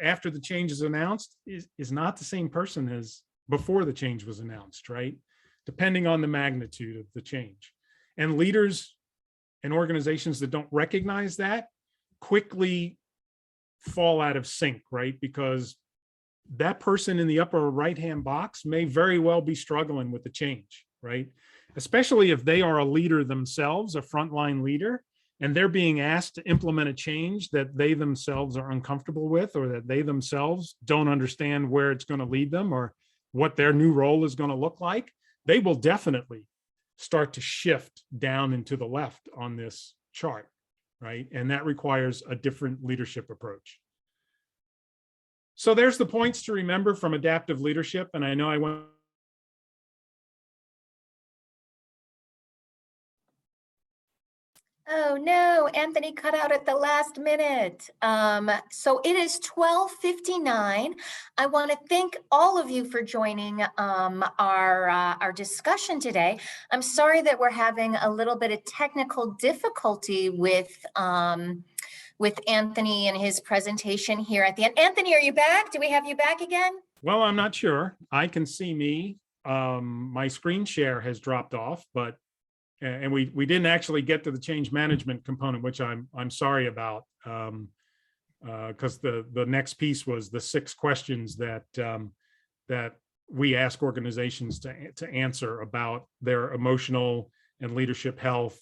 after the change is announced is not the same person as before the change was announced, right? Depending on the magnitude of the change. And leaders and organizations that don't recognize that quickly fall out of sync, right? Because that person in the upper right-hand box may very well be struggling with the change, right? Especially if they are a leader themselves, a frontline leader, and they're being asked to implement a change that they themselves are uncomfortable with, or that they themselves don't understand where it's going to lead them or what their new role is going to look like. They will definitely start to shift down and to the left on this chart, right? And that requires a different leadership approach. So there's the points to remember from adaptive leadership. And I know I went. Oh no, Anthony cut out at the last minute. So it is 12:59. I want to thank all of you for joining our discussion today. I'm sorry that we're having a little bit of technical difficulty with Anthony and his presentation here at the end. Anthony, are you back? Do we have you back again? Well, I'm not sure. I can see me. My screen share has dropped off, but and we didn't actually get to the change management component, which I'm sorry about, because the next piece was the 6 questions that we ask organizations to answer about their emotional and leadership health,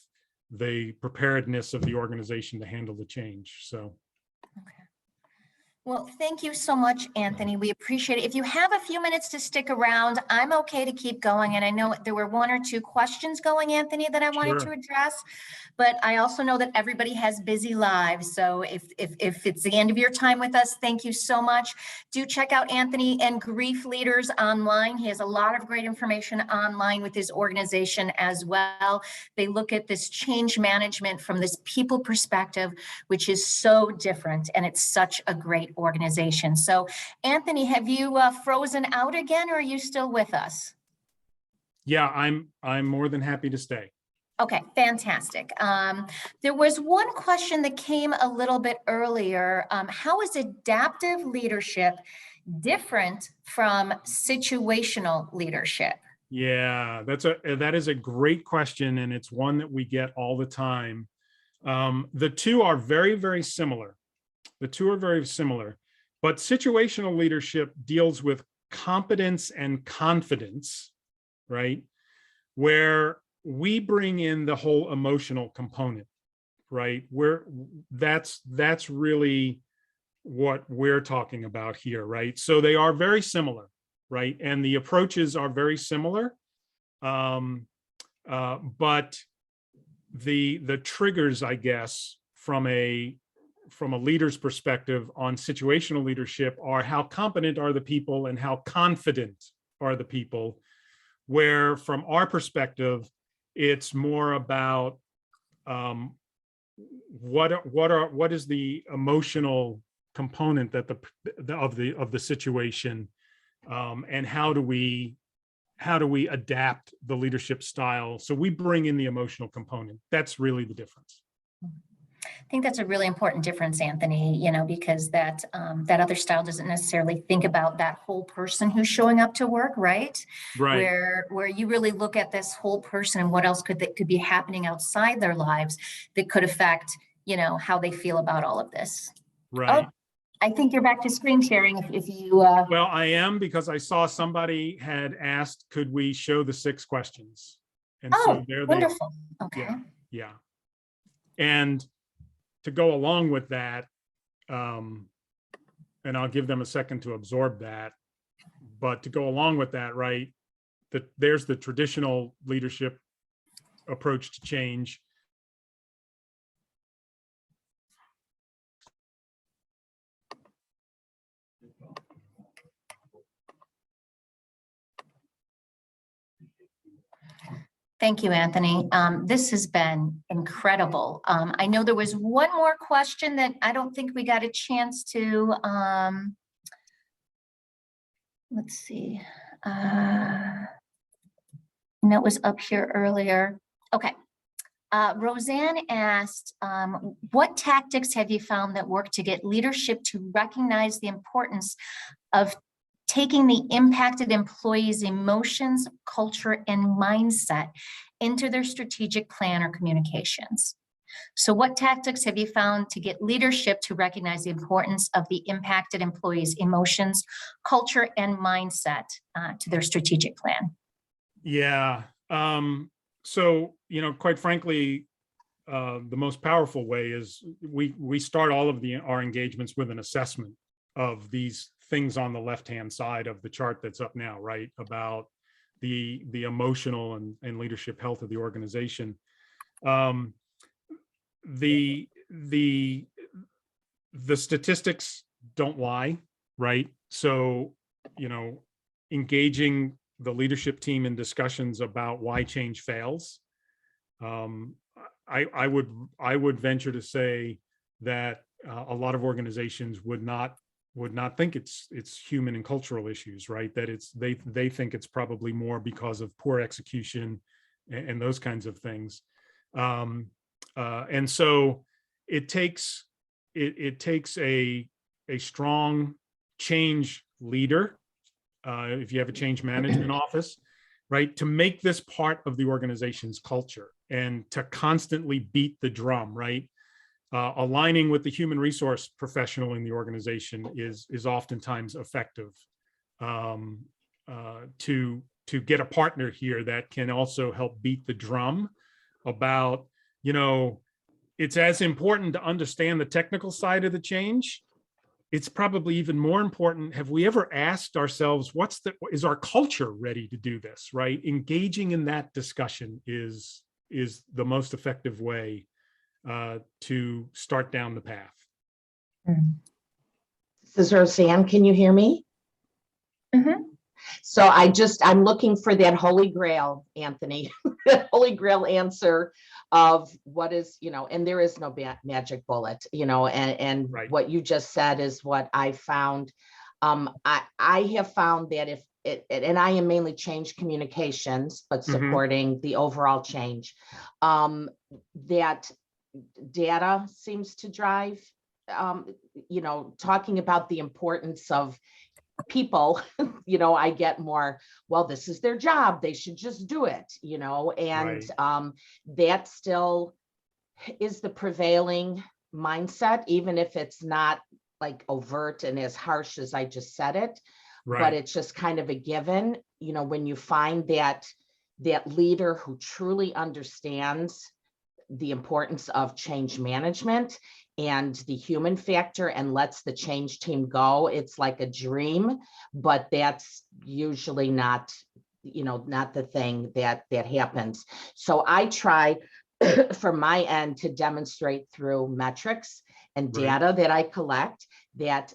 the preparedness of the organization to handle the change. So. Okay. Well, thank you so much, Anthony. We appreciate it. If you have a few minutes to stick around, I'm okay to keep going. And I know there were 1 or 2 questions going, Anthony, that I wanted to address. But I also know that everybody has busy lives. So if it's the end of your time with us, thank you so much. Do check out Anthony and Grief Leaders online. He has a lot of great information online with his organization as well. They look at this change management from this people perspective, which is so different. And it's such a great organization. So Anthony, have you frozen out again, or are you still with us? Yeah, I'm more than happy to stay. Okay, fantastic. There was one question that came a little bit earlier. How is adaptive leadership different from situational leadership? Yeah, that is a great question, and it's one that we get all the time. The two are very, very similar. The two are very similar, but situational leadership deals with competence and confidence, right? Where we bring in the whole emotional component, right? That's really what we're talking about here, right? So they are very similar. right? And the approaches are very similar. But the triggers, I guess, from a leader's perspective on situational leadership are how competent are the people and how confident are the people, where from our perspective, it's more about what is the emotional component that of the situation, and how do we adapt the leadership style so we bring in the emotional component. That's really the difference. I think that's a really important difference, Anthony, because that other style doesn't necessarily think about that whole person who's showing up to work, right? Right. Where you really look at this whole person and what else could be happening outside their lives that could affect, how they feel about all of this. Right. Oh, I think you're back to screen sharing if you. Well, I am, because I saw somebody had asked, could we show the 6 questions? And so there they are. Wonderful. Okay. Yeah. And to go along with that, and I'll give them a second to absorb that, but to go along with that, right, there's the traditional leadership approach to change. Thank you, Anthony. This has been incredible. I know there was one more question that I don't think we got a chance to. Let's see. And that was up here earlier. Okay. Roseanne asked, what tactics have you found that work to get leadership to recognize the importance of taking the impacted employees' emotions, culture, and mindset into their strategic plan or communications? So what tactics have you found to get leadership to recognize the importance of the impacted employees' emotions, culture, and mindset to their strategic plan? Yeah. So, quite frankly, the most powerful way is we start all of our engagements with an assessment of these things on the left-hand side of the chart that's up now, right? About the emotional and leadership health of the organization. The statistics don't lie, right? So, engaging the leadership team in discussions about why change fails. I would venture to say that a lot of organizations would not think it's human and cultural issues, right? That they think it's probably more because of poor execution and those kinds of things. And so it takes a strong change leader, if you have a change management office, right, to make this part of the organization's culture and to constantly beat the drum, right? Aligning with the human resource professional in the organization is oftentimes effective, to get a partner here that can also help beat the drum about, it's as important to understand the technical side of the change. It's probably even more important. Have we ever asked ourselves, is our culture ready to do this, right? Engaging in that discussion is the most effective way to start down the path. This is Roseanne. Can you hear me? Mm-hmm. So I'm looking for that holy grail, Anthony, that holy grail answer of what is, and there is no magic bullet, and Right. What you just said is what I found. I have found that if it, and I am mainly change communications, but supporting the overall change, that data seems to drive, talking about the importance of people, I get more, well, this is their job, they should just do it, and Right. That still is the prevailing mindset, even if it's not like overt and as harsh as I just said it, Right. but it's just kind of a given, when you find that leader who truly understands the importance of change management and the human factor and lets the change team go. It's like a dream, but that's usually not, not the thing that happens. So I try from my end to demonstrate through metrics and data that I collect that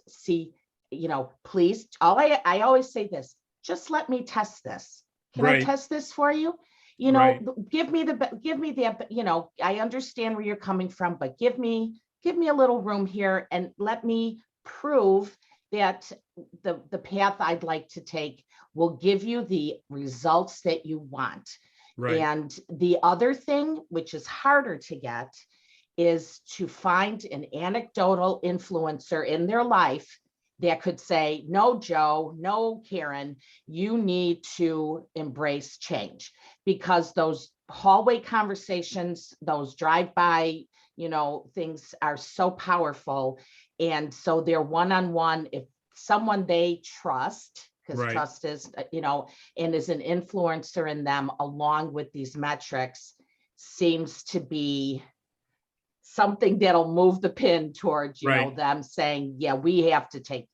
please, I always say this, just let me test this. Can I test this for you? Give me the, I understand where you're coming from, but give me a little room here and let me prove that the path I'd like to take will give you the results that you want. And the other thing, which is harder to get, is to find an anecdotal influencer in their life that could say, no, Joe, no, Karen, you need to embrace change, because those hallway conversations, those drive-by, things are so powerful. And so they're one-on-one. If someone they trust, because trust is, and is an influencer in them along with these metrics, seems to be something that'll move the pin towards, them saying, yeah, we have to take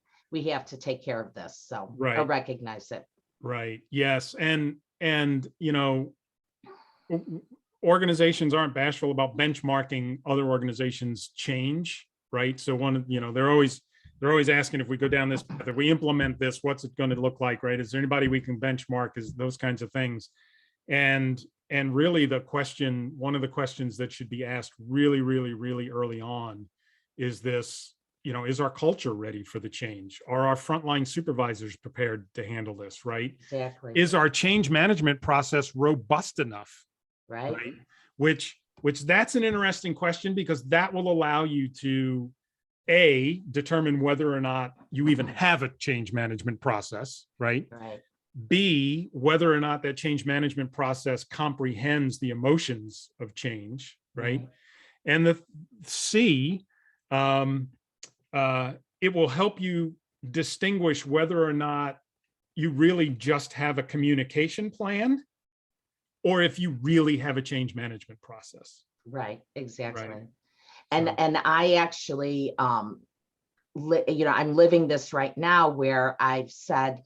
care of this. So I recognize it. Right. Yes. And organizations aren't bashful about benchmarking other organizations' change. Right. So they're always asking, if we go down this path, if we implement this, what's it going to look like? Right. Is there anybody we can benchmark? Is those kinds of things. And really one of the questions that should be asked really, really, really early on is this, is our culture ready for the change? Are our frontline supervisors prepared to handle this? Right. Exactly. Is our change management process robust enough? Right. Which that's an interesting question, because that will allow you to determine whether or not you even have a change management process. Right. B, whether or not that change management process comprehends the emotions of change, right? And the C, it will help you distinguish whether or not you really just have a communication plan, or if you really have a change management process. Right, exactly. And I actually, I'm living this right now, where I've said,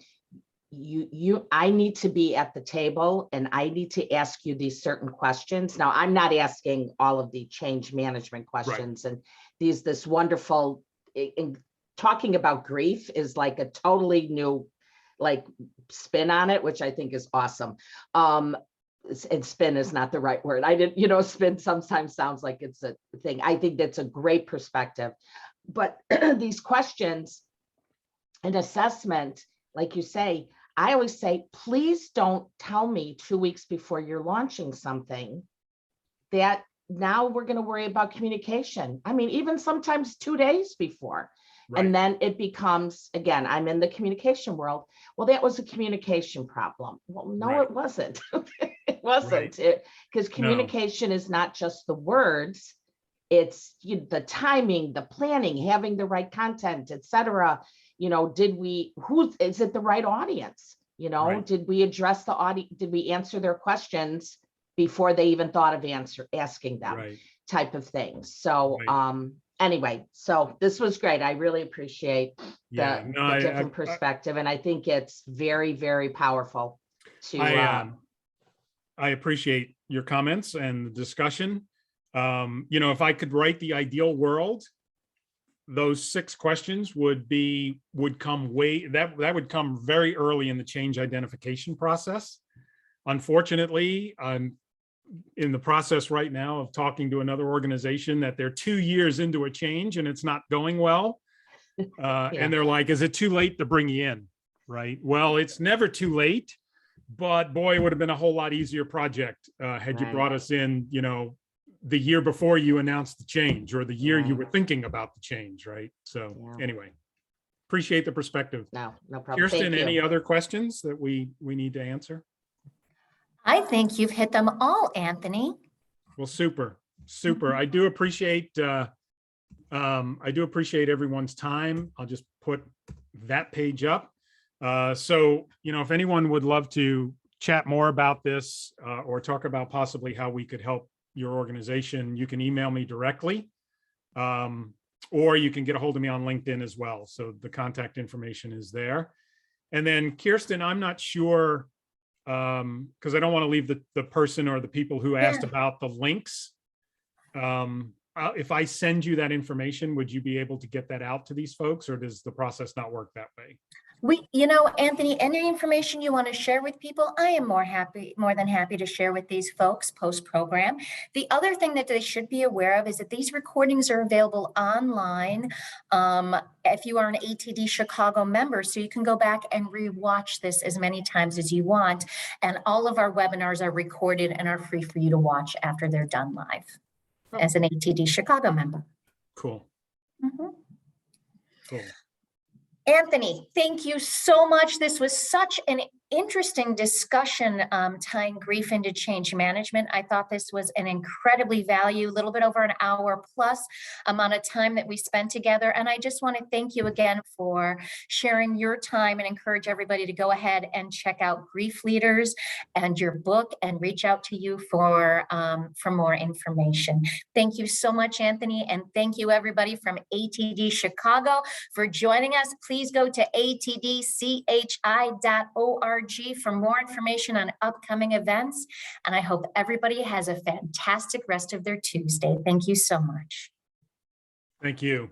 I need to be at the table and I need to ask you these certain questions. Now, I'm not asking all of the change management questions, and this wonderful, in talking about grief is like a totally new spin on it, which I think is awesome. And spin is not the right word. I didn't, spin sometimes sounds like it's a thing. I think that's a great perspective. But these questions and assessment, like you say, I always say, please don't tell me 2 weeks before you're launching something that now we're going to worry about communication. I mean, even sometimes 2 days before. And then it becomes, again, I'm in the communication world. Well, that was a communication problem. Well, no, it wasn't. It wasn't. Because communication is not just the words. It's the timing, the planning, having the right content, etc. Is it the right audience? Did we address the audience? Did we answer their questions before they even thought of asking them? Type of thing. So, anyway, so this was great. I really appreciate the different perspective. And I think it's very, very powerful to, I appreciate your comments and the discussion. If I could write the ideal world, those 6 questions would come very early in the change identification process. Unfortunately, I'm in the process right now of talking to another organization that they're 2 years into a change and it's not going well. And they're like, is it too late to bring you in? Right. Well, it's never too late, but boy, it would have been a whole lot easier project had you brought us in, the year before you announced the change, or the year you were thinking about the change. Right. So anyway, appreciate the perspective. No problem. Kirsten, any other questions that we need to answer? I think you've hit them all, Anthony. Well, super. I do appreciate everyone's time. I'll just put that page up. So, if anyone would love to chat more about this or talk about possibly how we could help your organization, you can email me directly. Or you can get a hold of me on LinkedIn as well. So the contact information is there. And then Kirsten, I'm not sure, because I don't want to leave the person or the people who asked about the links. If I send you that information, would you be able to get that out to these folks, or does the process not work that way? Anthony, any information you want to share with people, I am more than happy to share with these folks post-program. The other thing that they should be aware of is that these recordings are available online if you are an ATD Chicago member, so you can go back and rewatch this as many times as you want. And all of our webinars are recorded and are free for you to watch after they're done live as an ATD Chicago member. Cool. Cool. Anthony, thank you so much. This was such an interesting discussion tying grief into change management. I thought this was an incredibly a little bit over an hour plus amount of time that we spent together. And I just want to thank you again for sharing your time and encourage everybody to go ahead and check out Grief Leaders and your book and reach out to you for more information. Thank you so much, Anthony. And thank you everybody from ATD Chicago for joining us. Please go to atdchi.org for more information on upcoming events. And I hope everybody has a fantastic rest of their Tuesday. Thank you so much. Thank you.